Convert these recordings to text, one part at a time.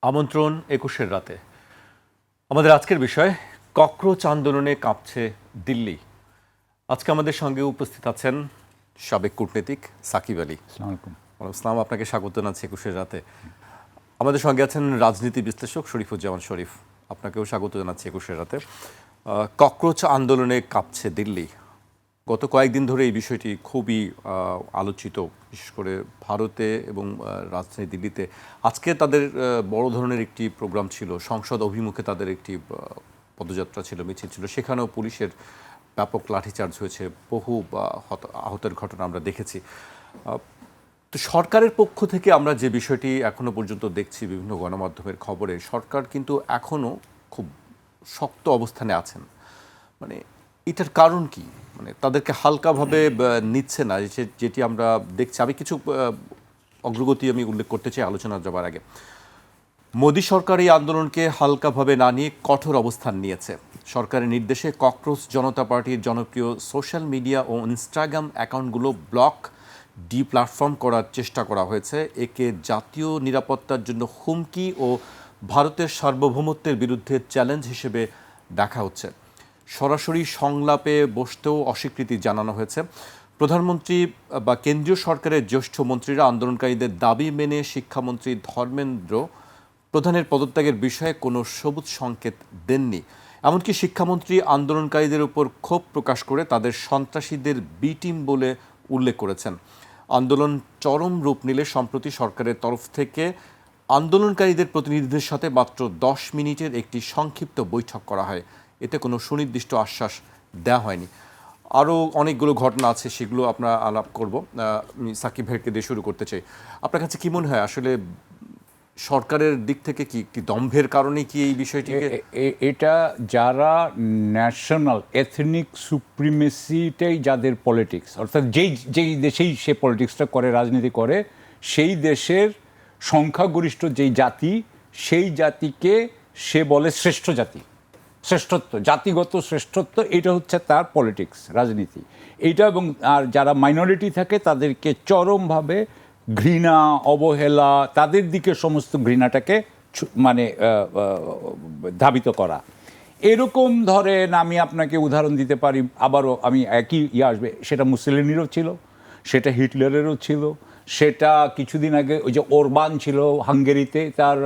আমন্ত্রণ ২১-এর রাতে। আমাদের আজকের বিষয় ককরোচ আন্দোলনে কাঁপছে দিল্লি। আজকে আমাদের সঙ্গে উপস্থিত আছেন সাবেক কূটনীতিক সাকিব আলী। আসসালাম, আপনাকে স্বাগত জানাচ্ছি ২১-এর রাতে। আমাদের সঙ্গে আছেন রাজনীতি বিশ্লেষক শরীফুজ্জামান শরীফ, আপনাকেও স্বাগত জানাচ্ছি ২১-এর রাতে। ককরোচ আন্দোলনে কাঁপছে দিল্লি। গত কয়েকদিন ধরে এই বিষয়টি খুবই আলোচিত, বিশেষ করে ভারতে এবং রাজধানী দিল্লিতে। আজকে তাদের বড় ধরনের একটি প্রোগ্রাম ছিল, সংসদ অভিমুখে তাদের একটি পদযাত্রা ছিল, মিছিল ছিল। সেখানেও পুলিশের ব্যাপক লাঠিচার্জ হয়েছে, বহু আহতের ঘটনা আমরা দেখেছি। তো সরকারের পক্ষ থেকে আমরা যে বিষয়টি এখনো পর্যন্ত দেখছি বিভিন্ন গণমাধ্যমের খবরে, সরকার কিন্তু এখনও খুব শক্ত অবস্থানে আছেন। মানে এটার কারণ কি? মানে তাদেরকে হালকাভাবে নিচ্ছে না, যেটি আমরা দেখছি। আমি কিছু অগ্রগতি আমি উল্লেখ করতে চাই আলোচনা যাবার আগে। মোদী সরকার এই আন্দোলনকে হালকাভাবে না নিয়ে কঠোর অবস্থান নিয়েছে। সরকারের নির্দেশে ককরোচ জনতা পার্টির জনপ্রিয় সোশ্যাল মিডিয়া ও ইনস্টাগ্রাম অ্যাকাউন্টগুলো ব্লক প্ল্যাটফর্ম করার চেষ্টা করা হয়েছে। একে জাতীয় নিরাপত্তার জন্য হুমকি ও ভারতের সার্বভৌমত্বের বিরুদ্ধে চ্যালেঞ্জ হিসেবে দেখা হচ্ছে। সরাসরি সংলাপে বসতেও অস্বীকৃতি জানানো হয়েছে। প্রধানমন্ত্রী বা কেন্দ্রীয় সরকারের জ্যেষ্ঠ মন্ত্রীরা আন্দোলনকারীদের দাবি মেনে শিক্ষামন্ত্রী ধর্মেন্দ্র প্রধানের পদত্যাগের বিষয়ে কোনো সবুজ সংকেত দেননি। এমনকি শিক্ষামন্ত্রী আন্দোলনকারীদের উপর ক্ষোভ প্রকাশ করে তাদের সন্ত্রাসীদের বি টিম বলে উল্লেখ করেছেন। আন্দোলন চরম রূপ নিলে সম্প্রতি সরকারের তরফ থেকে আন্দোলনকারীদের প্রতিনিধিদের সাথে মাত্র ১০ মিনিটের একটি সংক্ষিপ্ত বৈঠক করা হয়। এতে কোনো সুনির্দিষ্ট আশ্বাস দেওয়া হয়নি। আরও অনেকগুলো ঘটনা আছে, সেগুলো আমরা আলাপ করব। আমি সাকিব ভাইকে দিয়ে শুরু করতে চাই। আপনার কাছে কী মনে হয়, আসলে সরকারের দিক থেকে কি দম্ভের কারণে কি এই বিষয়টিকে এটা যারা ন্যাশনাল এথনিক সুপ্রিমেসিটাই যাদের পলিটিক্স, অর্থাৎ যেই দেশেই সে পলিটিক্সটা করে, রাজনীতি করে, সেই দেশের সংখ্যাগরিষ্ঠ যেই জাতি, সেই জাতিকে সে বলে শ্রেষ্ঠ জাতি, শ্রেষ্ঠত্ব, জাতিগত শ্রেষ্ঠত্ব, এটা হচ্ছে তার পলিটিক্স, রাজনীতি এইটা। এবং আর যারা মাইনরিটি থাকে তাদেরকে চরমভাবে ঘৃণা, অবহেলা, তাদের দিকে সমস্ত ঘৃণাটাকে মানে ধাবিত করা। এরকম ধরেন, আমি আপনাকে উদাহরণ দিতে পারি, আবারও আমি একই আসবে, সেটা মুসলিনেরও ছিল, সেটা হিটলারেরও ছিল, সেটা কিছুদিন আগে ওই যে ওরবান ছিল হাঙ্গেরিতে, তার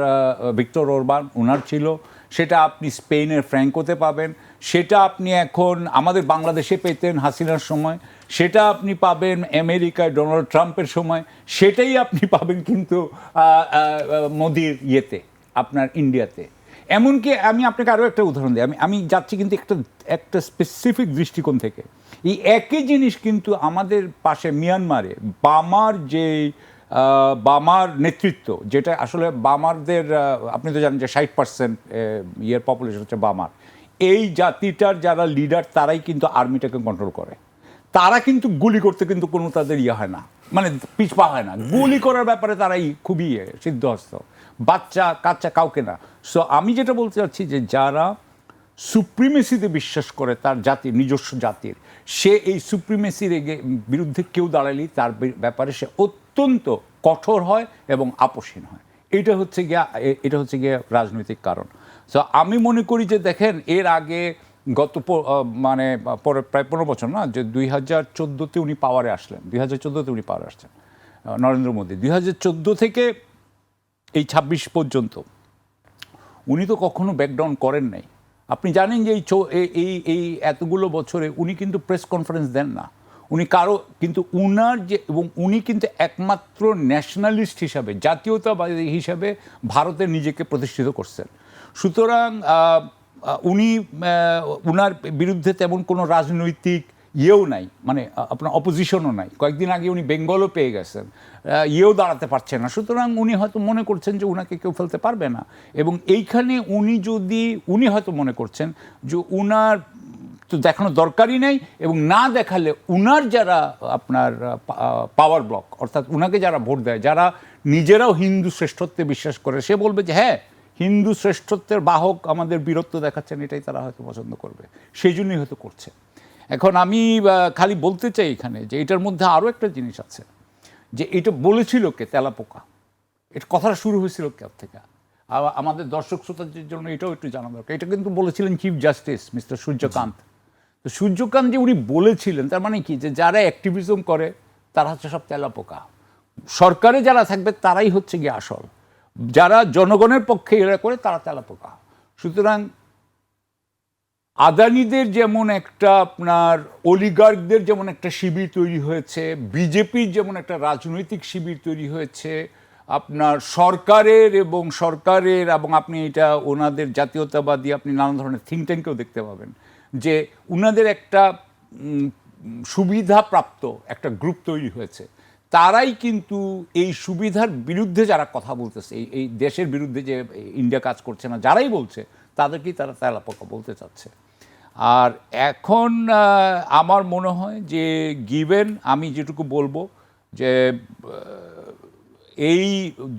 ভিক্টর ওরবান, ওনার ছিল, সেটা আপনি স্পেনের ফ্র্যাঙ্কোতে পাবেন, সেটা আপনি এখন আমাদের বাংলাদেশে পেতেন হাসিনার সময়, সেটা আপনি পাবেন আমেরিকায় ডোনাল্ড ট্রাম্পের সময়, সেটাই আপনি পাবেন কিন্তু মোদির ইয়েতে, আপনার ইন্ডিয়াতে। এমনকি আমি আপনাকে আরও একটা উদাহরণ দিই, আমি যাচ্ছি কিন্তু একটা স্পেসিফিক দৃষ্টিকোণ থেকে। এই একই জিনিস কিন্তু আমাদের পাশে মিয়ানমারে বামার নেতৃত্ব, যেটা আসলে বামারদের, আপনি তো জানেন যে 60% ইয়ের পপুলেশন হচ্ছে বামার। এই জাতিটার যারা লিডার, তারাই কিন্তু আর্মিটাকে কন্ট্রোল করে। তারা কিন্তু গুলি করতে কিন্তু কোনো তাদের ইয়ে হয় না, মানে পিছপা হয় না। গুলি করার ব্যাপারে তারাই খুবই সিদ্ধহস্ত, বাচ্চা কাচ্চা কাউকে না। সো আমি যেটা বলতে চাচ্ছি যে যারা সুপ্রিমেসিতে বিশ্বাস করে, তার জাতির, নিজস্ব জাতির, সে এই সুপ্রিমেসির বিরুদ্ধে কেউ দাঁড়ালেই তার ব্যাপারে সে অত্যন্ত কঠোর হয় এবং আপোষহীন হয়। এটা হচ্ছে গিয়ে রাজনৈতিক কারণ। সো আমি মনে করি যে দেখেন, এর আগে গত মানে প্রায় 15 বছর না, যে 2014-তে উনি পাওয়ারে আসলেন, 2014-তে উনি পাওয়ারে আসছেন নরেন্দ্র মোদী। 2014 থেকে এই 26 পর্যন্ত উনি তো কখনো ব্যাকডাউন করেন নাই। আপনি জানেন যে এই এতগুলো বছরে উনি কিন্তু প্রেস কনফারেন্স দেন না, উনি কারো কিন্তু উনার যে, এবং উনি কিন্তু একমাত্র ন্যাশনালিস্ট হিসাবে, জাতীয়তাবাদী হিসাবে ভারতে নিজেকে প্রতিষ্ঠিত করছেন। সুতরাং উনি, উনার বিরুদ্ধে তেমন কোনো রাজনৈতিক ইয়েও নাই, মানে আপনার অপোজিশনও নাই। কয়েকদিন আগে উনি বেঙ্গলও পেয়ে গেছেন, ইয়েও দাঁড়াতে পারছেন না। সুতরাং উনি হয়তো মনে করছেন যে উনাকে কেউ ফেলতে পারবে না। এবং এইখানে উনি হয়তো মনে করছেন যে উনার তো দেখানো দরকারই নেই, এবং না দেখালে উনার যারা আপনার পাওয়ার ব্লক, অর্থাৎ উনাকে যারা ভোট দেয়, যারা নিজেরাও হিন্দু শ্রেষ্ঠত্বে বিশ্বাস করে, সে বলবে যে হ্যাঁ, হিন্দু শ্রেষ্ঠত্বের বাহক আমাদের বীরত্ব দেখাচ্ছেন, এটাই তারা হয়তো পছন্দ করবে, সেই জন্যই হয়তো করছে। এখন আমি খালি বলতে চাই এখানে যে এটার মধ্যে আরও একটা জিনিস আছে, যে এটা বলেছিল কে? তেলাপোকা। এটা কথাটা শুরু হয়েছিল কে থেকে? আমাদের দর্শক শ্রোতাদের জন্য এটাও একটু জানা দরকার। এটা কিন্তু বলেছিলেন চিফ জাস্টিস মিস্টার সূর্যকান্ত। তো সূর্যকান্ত যে উনি বলেছিলেন তার মানে কি, যে যারা অ্যাক্টিভিজম করে তারা হচ্ছে সব তেলাপোকা, সরকারে যারা থাকবে তারাই হচ্ছে গিয়ে আসল, যারা জনগণের পক্ষে এরা করে তারা তেলাপোকা। সুতরাং আদানিদের যেমন একটা আপনার অলিগার্কদের যেমন একটা শিবির তৈরি হয়েছে, বিজেপির যেমন একটা রাজনৈতিক শিবির তৈরি হয়েছে, আপনার সরকারের এবং আপনি এটা ওনাদের জাতীয়তাবাদী আপনি নানা ধরনের থিঙ্ক ট্যাঙ্কেও দেখতে পাবেন যে ওনাদের একটা সুবিধাপ্রাপ্ত একটা গ্রুপ তৈরি হয়েছে। তারাই কিন্তু এই সুবিধার বিরুদ্ধে যারা কথা বলতেছে, এই দেশের বিরুদ্ধে যে ইন্ডিয়া কাজ করছে না, যারাই বলছে তাদেরকেই তারা তেলাপোকা বলতে চাচ্ছে। আর এখন আমার মনে হয় যে গিভেন আমি যেটুকু বলবো যে এই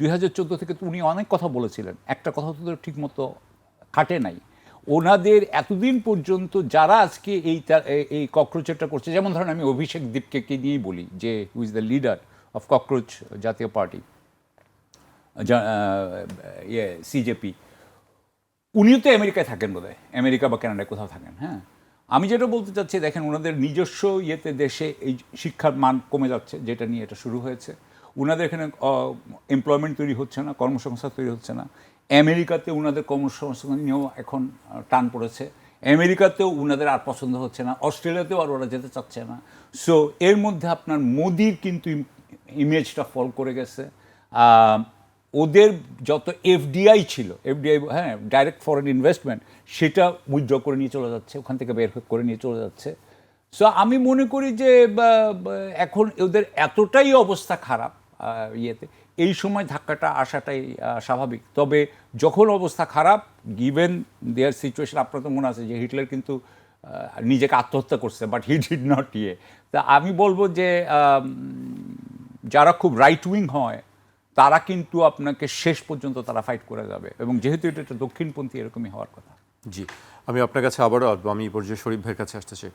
2014 থেকে তো উনি অনেক কথা বলেছিলেন, একটা কথা তো ঠিক মতো খাটে নাই। ওনাদের এতদিন পর্যন্ত যারা আজকে এই ককরোচটা করছে, যেমন ধরেন আমি অভিষেক দীপকে নিয়েই বলি, যে who is the leader of cockroach জাতীয় পার্টি, সিজেপি। উনিও তো আমেরিকায় থাকেন বোধহয়, আমেরিকা বা কানাডায় কোথাও থাকেন। হ্যাঁ, আমি যেটা বলতে চাচ্ছি, দেখেন ওনাদের নিজস্ব দেশে এই শিক্ষার মান কমে যাচ্ছে, যেটা নিয়ে এটা শুরু হয়েছে। ওনাদের এখানে এমপ্লয়মেন্ট তৈরি হচ্ছে না, কর্মসংস্থান তৈরি হচ্ছে না। আমেরিকাতে ওনাদের কর্মসংস্থান নিয়েও এখন টান পড়েছে। আমেরিকাতেও ওনাদের আর পছন্দ হচ্ছে না, অস্ট্রেলিয়াতেও আর ওরা যেতে চাচ্ছে না। সো এর মধ্যে আপনার মোদির কিন্তু ইমেজটা ফল করে গেছে। ওদের যত এফডিআই ছিল, হ্যাঁ, ডাইরেক্ট ফরেন ইনভেস্টমেন্ট, সেটা উইথড্র করে নিয়ে চলে যাচ্ছে, ওখান থেকে বের করে নিয়ে চলে যাচ্ছে। সো আমি মনে করি যে এখন ওদের এতটাই অবস্থা খারাপ এই সময় ধাক্কাটা আসাটাই স্বাভাবিক। তবে যখন অবস্থা খারাপ, গিভেন দেয়ার সিচুয়েশন, আপনার তো মনে আছে যে হিটলার কিন্তু নিজেকে আত্মহত্যা করছে, বাট হি ডিড নট তা আমি বলবো যে যারা খুব রাইট উইং হয় তারা কিন্তু আপনাকে শেষ পর্যন্ত তারা ফাইট করে যাবে, এবং যেহেতু এটা একটা দক্ষিণপন্থী, এরকমই হওয়ার কথা। জি, আমি আপনার কাছে আবারও আসবো, আমি এই পর্যায়ে শরীফ ভাইয়ের কাছে আসতে চাই।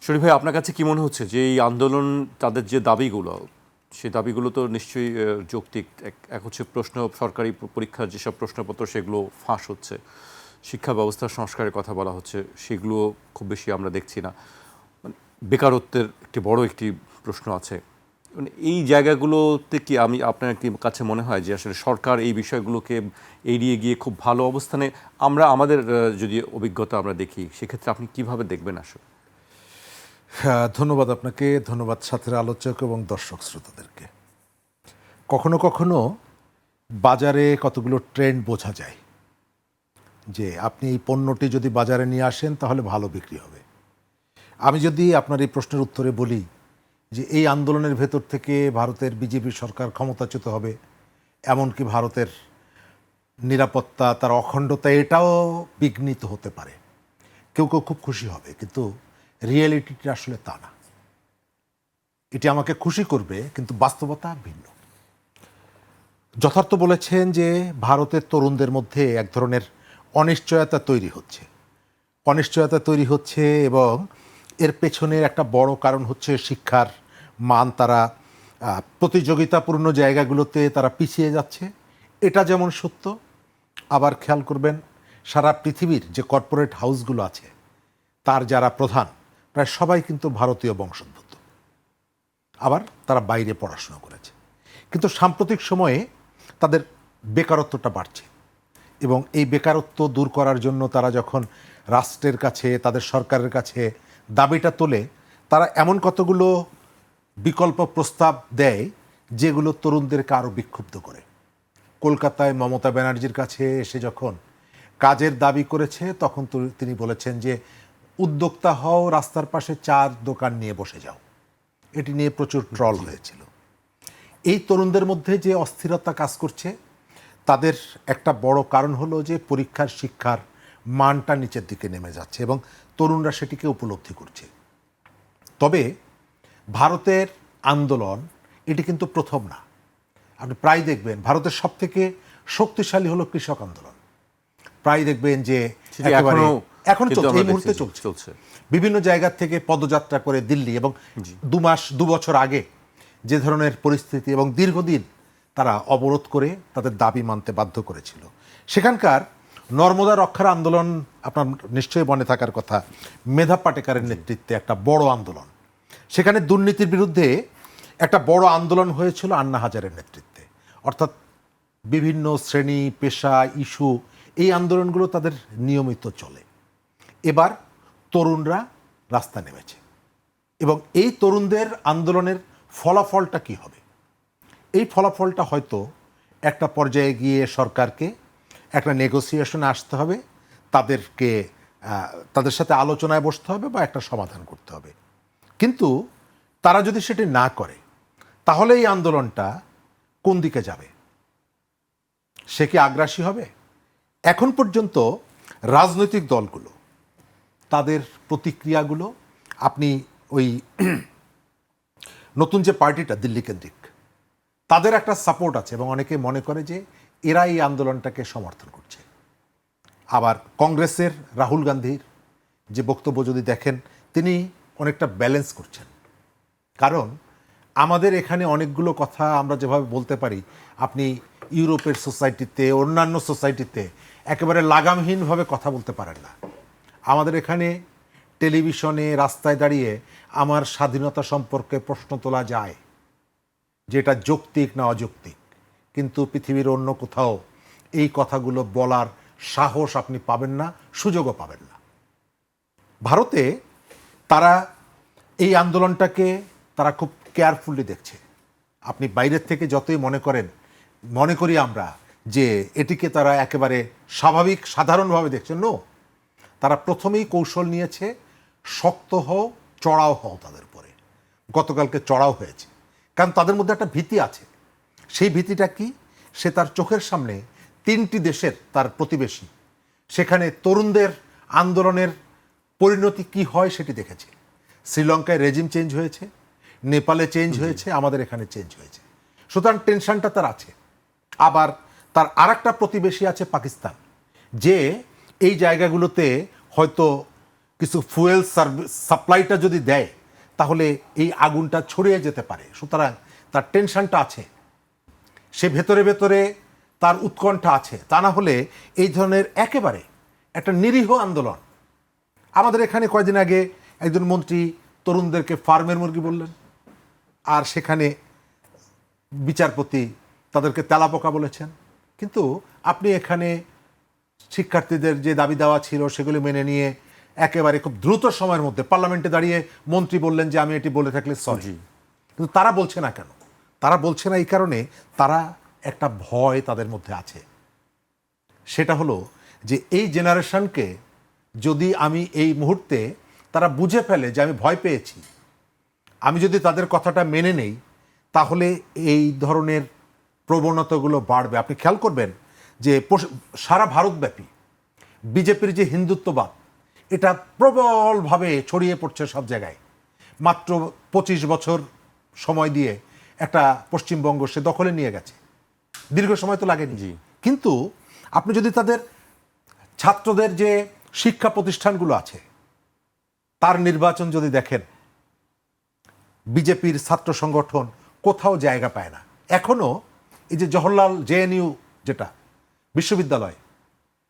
শরীফ ভাই, আপনার কাছে কি মনে হচ্ছে যে এই আন্দোলন, তাদের যে দাবিগুলো, সেই দাবিগুলো তো নিশ্চয়ই যৌক্তিক। এক হচ্ছে প্রশ্ন, সরকারি পরীক্ষার যেসব প্রশ্নপত্র সেগুলো ফাঁস হচ্ছে, শিক্ষা ব্যবস্থার সংস্কারের কথা বলা হচ্ছে, সেগুলো খুব বেশি আমরা দেখছি না। বেকারত্বের একটি প্রশ্ন আছে। মানে এই জায়গাগুলোতে কি আপনার কি কাছে মনে হয় যে আসলে সরকার এই বিষয়গুলোকে এড়িয়ে গিয়ে খুব ভালো অবস্থানে, আমাদের যদি অভিজ্ঞতা আমরা দেখি, সেক্ষেত্রে আপনি কিভাবে দেখবেন আসলে? ধন্যবাদ আপনাকে, ধন্যবাদ সাথের আলোচক এবং দর্শক শ্রোতাদেরকে। কখনো কখনো বাজারে কতগুলো ট্রেন্ড বোঝা যায়, যে আপনি এই পণ্যটি যদি বাজারে নিয়ে আসেন তাহলে ভালো বিক্রি হবে। আমি যদি আপনার এই প্রশ্নের উত্তরে বলি যে এই আন্দোলনের ভেতর থেকে ভারতের বিজেপি সরকার ক্ষমতাচ্যুত হবে, এমনকি ভারতের নিরাপত্তা, তার অখণ্ডতা, এটাও বিঘ্নিত হতে পারে, কেউ কেউ খুব খুশি হবে, কিন্তু রিয়েলিটিটা আসলে তা না। এটি আমাকে খুশি করবে, কিন্তু বাস্তবতা ভিন্ন। যথার্থ বলেছেন যে ভারতের তরুণদের মধ্যে এক ধরনের অনিশ্চয়তা তৈরি হচ্ছে, এবং এর পেছনের একটা বড় কারণ হচ্ছে শিক্ষার মান। তারা প্রতিযোগিতাপূর্ণ জায়গাগুলোতে তারা পিছিয়ে যাচ্ছে, এটা যেমন সত্য। আবার খেয়াল করবেন, সারা পৃথিবীর যে কর্পোরেট হাউসগুলো আছে তার যারা প্রধান প্রায় সবাই কিন্তু ভারতীয় বংশোদ্ভূত, আবার তারা বাইরে পড়াশোনা করেছে। কিন্তু সাম্প্রতিক সময়ে তাদের বেকারত্বটা বাড়ছে, এবং এই বেকারত্ব দূর করার জন্য তারা যখন রাষ্ট্রের কাছে, তাদের সরকারের কাছে দাবিটা তোলে, তারা এমন কতগুলো বিকল্প প্রস্তাব দেয় যেগুলো তরুণদেরকে আরও বিক্ষুব্ধ করে। কলকাতায় মমতা ব্যানার্জির কাছে এসে যখন কাজের দাবি করেছে, তখন তিনি বলেছেন যে উদ্যোক্তা হও, রাস্তার পাশে চার দোকান নিয়ে বসে যাও। এটি নিয়ে প্রচুর ট্রল হয়েছিল। এই তরুণদের মধ্যে যে অস্থিরতা কাজ করছে, তাদের একটা বড় কারণ হলো যে পরীক্ষার শিক্ষার মানটা নিচের দিকে নেমে যাচ্ছে, এবং তরুণরা সেটিকে উপলব্ধি করছে। তবে ভারতের আন্দোলন এটি কিন্তু প্রথম না। আপনি প্রায় দেখবেন ভারতের সবথেকে শক্তিশালী হলো কৃষক আন্দোলন। প্রায় দেখবেন যে এখন চলছে, এই মুহূর্তে চলছে। বিভিন্ন জায়গা থেকে পদযাত্রা করে দিল্লি, এবং 2 বছর আগে যে ধরনের পরিস্থিতি, এবং দীর্ঘদিন তারা অবরোধ করে তাদের দাবি মানতে বাধ্য করেছিল। সেখানকার নর্মদা রক্ষার আন্দোলন আপনার নিশ্চয়ই মনে থাকার কথা, মেধা পাটেকারের নেতৃত্বে একটা বড় আন্দোলন। সেখানে দুর্নীতির বিরুদ্ধে একটা বড় আন্দোলন হয়েছিল আন্না হাজারের নেতৃত্বে। অর্থাৎ বিভিন্ন শ্রেণী, পেশা, ইস্যু, এই আন্দোলনগুলো তাদের নিয়মিত চলে। এবার তরুণরা রাস্তা নেমেছে এবং এই তরুণদের আন্দোলনের ফলাফলটা কি হবে? এই ফলাফলটা হয়তো একটা পর্যায়ে গিয়ে সরকারকে একটা নেগোসিয়েশনে আসতে হবে, তাদের সাথে আলোচনায় বসতে হবে বা একটা সমাধান করতে হবে। কিন্তু তারা যদি সেটি না করে তাহলে এই আন্দোলনটা কোন দিকে যাবে? সে কি আগ্রাসী হবে? এখন পর্যন্ত রাজনৈতিক দলগুলো তাদের প্রতিক্রিয়াগুলো, আপনি ওই নতুন যে পার্টিটা দিল্লি কেন্দ্রিক, তাদের একটা সাপোর্ট আছে এবং অনেকে মনে করে যে এরা এই আন্দোলনটাকে সমর্থন করছে। আবার কংগ্রেসের রাহুল গান্ধীর যে বক্তব্য যদি দেখেন, তিনি অনেকটা ব্যালেন্স করছেন। কারণ আমাদের এখানে অনেকগুলো কথা আমরা যেভাবে বলতে পারি, আপনি ইউরোপের সোসাইটিতে, অন্যান্য সোসাইটিতে একেবারে লাগামহীনভাবে কথা বলতে পারেন না। আমাদের এখানে টেলিভিশনে, রাস্তায় দাঁড়িয়ে আমার স্বাধীনতা সম্পর্কে প্রশ্ন তোলা যায়, যেটা যৌক্তিক না অযৌক্তিক, কিন্তু পৃথিবীর অন্য কোথাও এই কথাগুলো বলার সাহস আপনি পাবেন না, সুযোগও পাবেন না। ভারতে তারা এই আন্দোলনটাকে তারা খুব কেয়ারফুলি দেখছে। আপনি বাইরের থেকে যতই মনে করি আমরা যে এটিকে তারা একেবারে স্বাভাবিক সাধারণভাবে দেখছেন, নো, তারা প্রথমেই কৌশল নিয়েছে, শক্ত হও, চড়াও হও তাদের উপরে। গতকালকে চড়াও হয়েছে, কারণ তাদের মধ্যে একটা ভীতি আছে। সেই ভীতিটা কি? সে তার চোখের সামনে 3টি দেশের তার প্রতিবেশী, সেখানে তরুণদের আন্দোলনের পরিণতি কি হয় সেটি দেখেছে। শ্রীলঙ্কায় রেজিম চেঞ্জ হয়েছে, নেপালে চেঞ্জ হয়েছে, আমাদের এখানে চেঞ্জ হয়েছে। সুতরাং টেনশনটা তার আছে। আবার তার আরেকটা প্রতিবেশী আছে পাকিস্তান, যে এই জায়গাগুলোতে হয়তো কিছু ফুয়েল সাপ্লাইটা যদি দেয় তাহলে এই আগুনটা ছড়িয়ে যেতে পারে। সুতরাং তার টেনশনটা আছে, সে ভেতরে ভেতরে তার উৎকণ্ঠা আছে। তা না হলে এই ধরনের একেবারে একটা নিরীহ আন্দোলন, আমাদের এখানে কয়েকদিন আগে একজন মন্ত্রী তরুণদেরকে ফার্মের মুরগি বললেন, আর সেখানে বিচারপতি তাদেরকে তেলাপোকা বলেছেন। কিন্তু আপনি এখানে শিক্ষার্থীদের যে দাবি দেওয়া ছিল সেগুলি মেনে নিয়ে একেবারে খুব দ্রুত সময়ের মধ্যে পার্লামেন্টে দাঁড়িয়ে মন্ত্রী বললেন যে আমি এটি বলে থাকলে সরি। কিন্তু তারা বলছে না কেন? তারা বলছে না এই কারণে, তারা একটা ভয় তাদের মধ্যে আছে। সেটা হলো যে এই জেনারেশনকে যদি আমি এই মুহূর্তে, তারা বুঝে ফেলে যে আমি ভয় পেয়েছি, আমি যদি তাদের কথাটা মেনে নেই তাহলে এই ধরনের প্রবণতাগুলো বাড়বে। আপনি খেয়াল করবেন যে সারা ভারতব্যাপী বিজেপির যে হিন্দুত্ববাদ, এটা প্রবলভাবে ছড়িয়ে পড়ছে সব জায়গায়। মাত্র 25 বছর সময় দিয়ে একটা পশ্চিমবঙ্গ সে দখলে নিয়ে গেছে, দীর্ঘ সময় তো লাগেনি। কিন্তু আপনি যদি তাদের ছাত্রদের যে শিক্ষা প্রতিষ্ঠানগুলো আছে তার নির্বাচন যদি দেখেন, বিজেপির ছাত্র সংগঠন কোথাও জায়গা পায় না। এখনও এই যে জওহরলাল জেএনইউ যেটা বিশ্ববিদ্যালয়,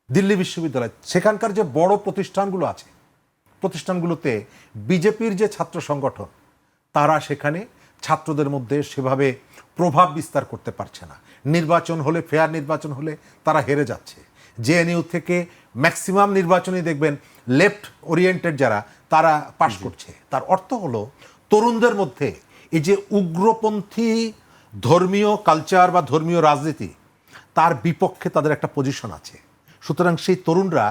দিল্লি বিশ্ববিদ্যালয়, সেখানকার যে বড় প্রতিষ্ঠানগুলো আছে, প্রতিষ্ঠানগুলোতে বিজেপির যে ছাত্র সংগঠন তারা সেখানে ছাত্রদের মধ্যে সেভাবে প্রভাব বিস্তার করতে পারছে না। নির্বাচন হলে, ফেয়ার নির্বাচন হলে তারা হেরে যাচ্ছে। জেএনইউ থেকে ম্যাক্সিমাম নির্বাচনই দেখবেন লেফট ওরিয়েন্টেড যারা, তারা পাশ করছে। তার অর্থ হলো তরুণদের মধ্যে এই যে উগ্রপন্থী ধর্মীয় কালচার বা ধর্মীয় রাজনীতি, তার বিপক্ষে তাদের একটা পজিশন আছে। সুতরাং সেই তরুণরা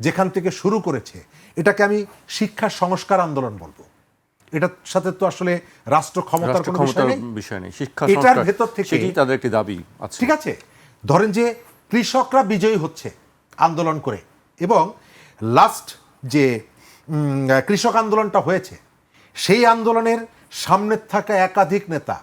যেখান থেকে শুরু করেছে, এটাকে আমি শিক্ষা সংস্কার আন্দোলন বলবো। এটার সাথে তো আসলে রাষ্ট্র ক্ষমতার কোনো বিষয় নেই, শিক্ষা এটার ভেতর থেকে তাদের একটি দাবি আছে। ঠিক আছে, ধরেন যে কৃষকরা বিজয়ী হচ্ছে আন্দোলন করে, এবং লাস্ট যে কৃষক আন্দোলনটা হয়েছে সেই আন্দোলনের সামনের থাকা একাধিক নেতা,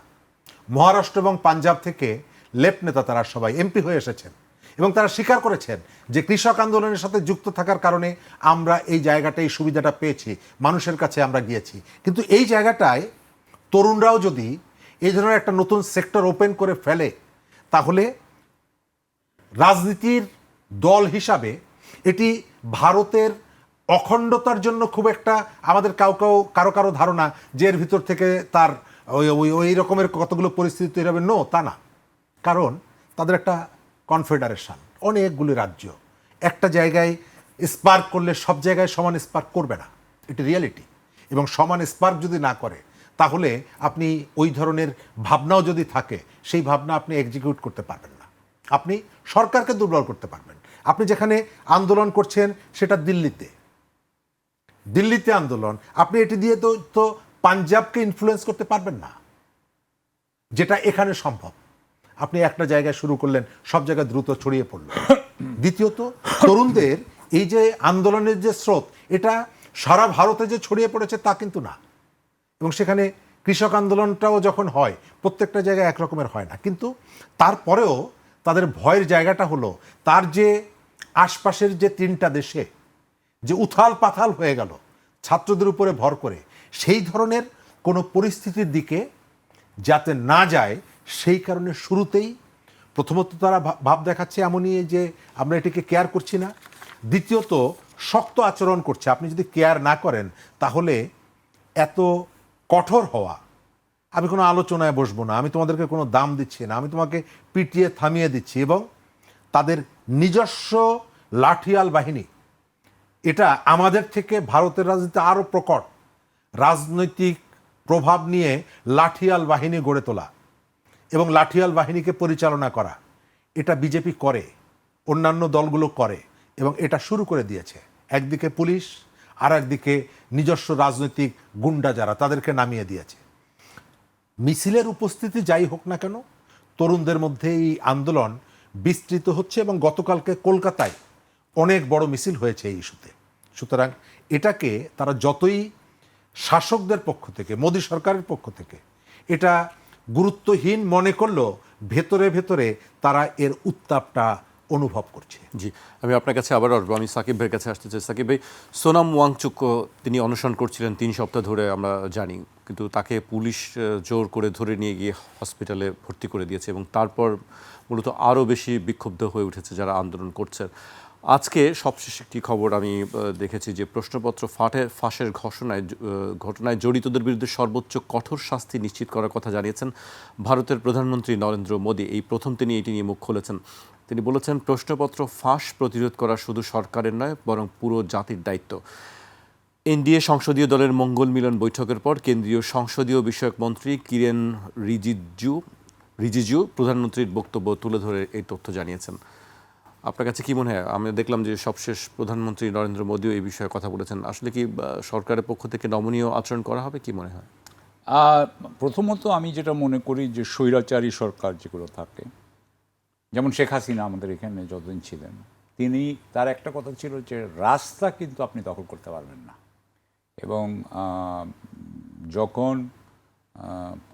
মহারাষ্ট্র এবং পাঞ্জাব থেকে লেফট নেতা, তারা সবাই এমপি হয়ে এসেছেন এবং তারা স্বীকার করেছেন যে কৃষক আন্দোলনের সাথে যুক্ত থাকার কারণে আমরা এই জায়গাটা, এই সুবিধাটা পেয়েছি, মানুষের কাছে আমরা গিয়েছি। কিন্তু এই জায়গাটায় তরুণরাও যদি এই ধরনের একটা নতুন সেক্টর ওপেন করে ফেলে, তাহলে রাজনীতির দল হিসাবে এটি ভারতের অখণ্ডতার জন্য খুব একটা আমাদের কারো কারো ধারণা যে এর ভিতর থেকে তার ওই রকমের কতগুলো পরিস্থিতি তৈরি হবে, নো, তা না। কারণ তাদের একটা কনফেডারেশন, অনেকগুলি রাজ্য একটা জায়গায় স্পার্ক করলে সব জায়গায় সমান স্পার্ক করবে না, এটি রিয়েলিটি। এবং সমান স্পার্ক যদি না করে তাহলে আপনি ওই ধরনের ভাবনাও যদি থাকে, সেই ভাবনা আপনি এক্সিকিউট করতে পারবেন না, আপনি সরকারকে দুর্বল করতে পারবেন। আপনি যেখানে আন্দোলন করছেন সেটা দিল্লিতে আন্দোলন, আপনি এটি দিয়ে তো পাঞ্জাবকে ইনফ্লুয়েন্স করতে পারবেন না, যেটা এখানে সম্ভব। আপনি একটা জায়গায় শুরু করলেন, সব জায়গায় দ্রুত ছড়িয়ে পড়ল। দ্বিতীয়ত, তরুণদের এই যে আন্দোলনের যে স্রোত, এটা সারা ভারতে যে ছড়িয়ে পড়েছে তা কিন্তু না। এবং সেখানে কৃষক আন্দোলনটাও যখন হয় প্রত্যেকটা জায়গায় একরকমের হয় না, কিন্তু তারপরেও তাদের ভয়ের জায়গাটা হলো তার যে আশপাশের যে 3টা দেশে যে উথাল পাথাল হয়ে গেল ছাত্রদের উপরে ভর করে, সেই ধরনের কোনো পরিস্থিতির দিকে যাতে না যায় সেই কারণে শুরুতেই প্রথমত তারা ভাব দেখাচ্ছে এমনই যে আমরা এটিকে কেয়ার করছি না। দ্বিতীয়ত, শক্ত আচরণ করছে। আপনি যদি কেয়ার না করেন তাহলে এত কঠোর হওয়া, আমি কোনো আলোচনায় বসবো না, আমি তোমাদেরকে কোনো দাম দিচ্ছি না, আমি তোমাকে পিটিয়ে থামিয়ে দিচ্ছি, এবং তাদের নিজস্ব লাঠিয়াল বাহিনী, এটা আমাদের থেকে ভারতের রাজনীতিতে আরও প্রকট রাজনৈতিক প্রভাব নিয়ে লাঠিয়াল বাহিনী গড়ে তোলা এবং লাঠিয়াল বাহিনীকে পরিচালনা করা, এটা বিজেপি করে, অন্যান্য দলগুলো করে, এবং এটা শুরু করে দিয়েছে। একদিকে পুলিশ, আর একদিকে নিজস্ব রাজনৈতিক গুন্ডা যারা, তাদেরকে নামিয়ে দিয়েছে। মিছিলের উপস্থিতি যাই হোক না কেন, তরুণদের মধ্যে এই আন্দোলন বিস্তৃত হচ্ছে, এবং গতকালকে কলকাতায় অনেক বড় মিছিল হয়েছে এই ইস্যুতে। সুতরাং এটাকে তারা যতই শাসকদের পক্ষ থেকে, মোদী সরকারের পক্ষ থেকে এটা গুরুত্বহীন মনে করলেও ভেতরে ভেতরে তারা এর উত্তাপটা অনুভব করছে। জি, আমি আপনার কাছে আবার আসবো। আমি সাকিব ভাইয়ের কাছে আসতে চাই। সাকিব ভাই, সোনাম ওয়াংচুক তিনি অনশন করছিলেন 3 সপ্তাহ ধরে, আমরা জানি, কিন্তু তাকে পুলিশ জোর করে ধরে নিয়ে গিয়ে হসপিটালে ভর্তি করে দিয়েছে, এবং তারপর মূলত আরও বেশি বিক্ষুব্ধ হয়ে উঠেছে যারা আন্দোলন করছেন। আজকে সবশেষ একটি খবর আমি দেখেছি যে প্রশ্নপত্র ফাঁসের ঘটনায় জড়িতদের বিরুদ্ধে সর্বোচ্চ কঠোর শাস্তি নিশ্চিত করার কথা জানিয়েছেন ভারতের প্রধানমন্ত্রী নরেন্দ্র মোদী। এই প্রথম তিনি এটি নিয়ে মুখ খুলেছেন। তিনি বলেছেন, প্রশ্নপত্র ফাঁস প্রতিরোধ করা শুধু সরকারের নয়, বরং পুরো জাতির দায়িত্ব। এনডিএ সংসদীয় দলের মঙ্গল মিলন বৈঠকের পর কেন্দ্রীয় সংসদীয় বিষয়ক মন্ত্রী কিরেন রিজিজু প্রধানমন্ত্রীর বক্তব্য তুলে ধরে এই তথ্য জানিয়েছেন। আপনার কাছে কি মনে হয়? আমি দেখলাম যে সবশেষ প্রধানমন্ত্রী নরেন্দ্র মোদীও এই বিষয়ে কথা বলেছেন। আসলে কি সরকারের পক্ষ থেকে নমনীয় আচরণ করা হবে, কি মনে হয়? প্রথমত আমি যেটা মনে করি যে স্বৈরাচারী সরকার যেগুলো থাকে, যেমন শেখ হাসিনা আমাদের এখানে যতদিন ছিলেন, তার একটা কথা ছিল যে রাস্তা কিন্তু আপনি দখল করতে পারবেন না। এবং যখন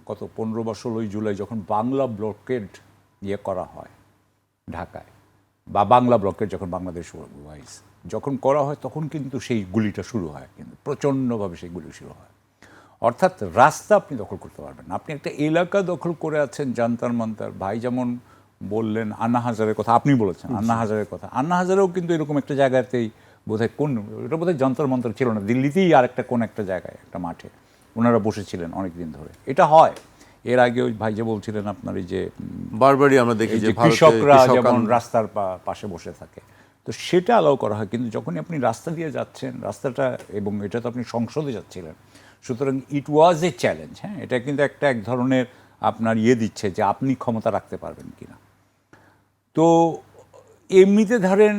কত 15 বা 16 জুলাই যখন বাংলা ব্লকেড করা হয় ঢাকায়, বা বাংলা ব্লকের যখন বাংলাদেশ ওয়াইজ যখন করা হয়, তখন কিন্তু সেই গুলিটা শুরু হয়, কিন্তু প্রচণ্ডভাবে সেই গুলি শুরু হয়। অর্থাৎ রাস্তা আপনি দখল করতে পারবেন না। আপনি একটা এলাকা দখল করে আছেন, জান্তার মান্তার। ভাই যেমন বললেন আন্না হাজারের কথা, আপনি বলেছেন আন্না হাজারের কথা, আন্না হাজারেও কিন্তু এরকম একটা জায়গাতেই বোধহয় এটা বোধহয় যন্তর মন্তর ছিল না, দিল্লিতেই আর একটা কোন একটা জায়গায় একটা মাঠে ওনারা বসেছিলেন অনেক দিন ধরে। এটা হয়। এর আগে ওই ভাই যে বলছিলেন আপনার এই যে বারবারই আমরা দেখি যে কৃষকরা যেমন রাস্তার পাশে বসে থাকে, তো সেটা অ্যালাউ করা হয়। কিন্তু যখনই আপনি রাস্তা দিয়ে যাচ্ছেন, রাস্তাটা, এবং এটা তো আপনি সংসদে যাচ্ছিলেন, সুতরাং ইট ওয়াজ এ চ্যালেঞ্জ। হ্যাঁ, এটা কিন্তু এক ধরনের আপনার দিচ্ছে যে আপনি ক্ষমতা রাখতে পারবেন কিনা। তো এমনিতে ধরেন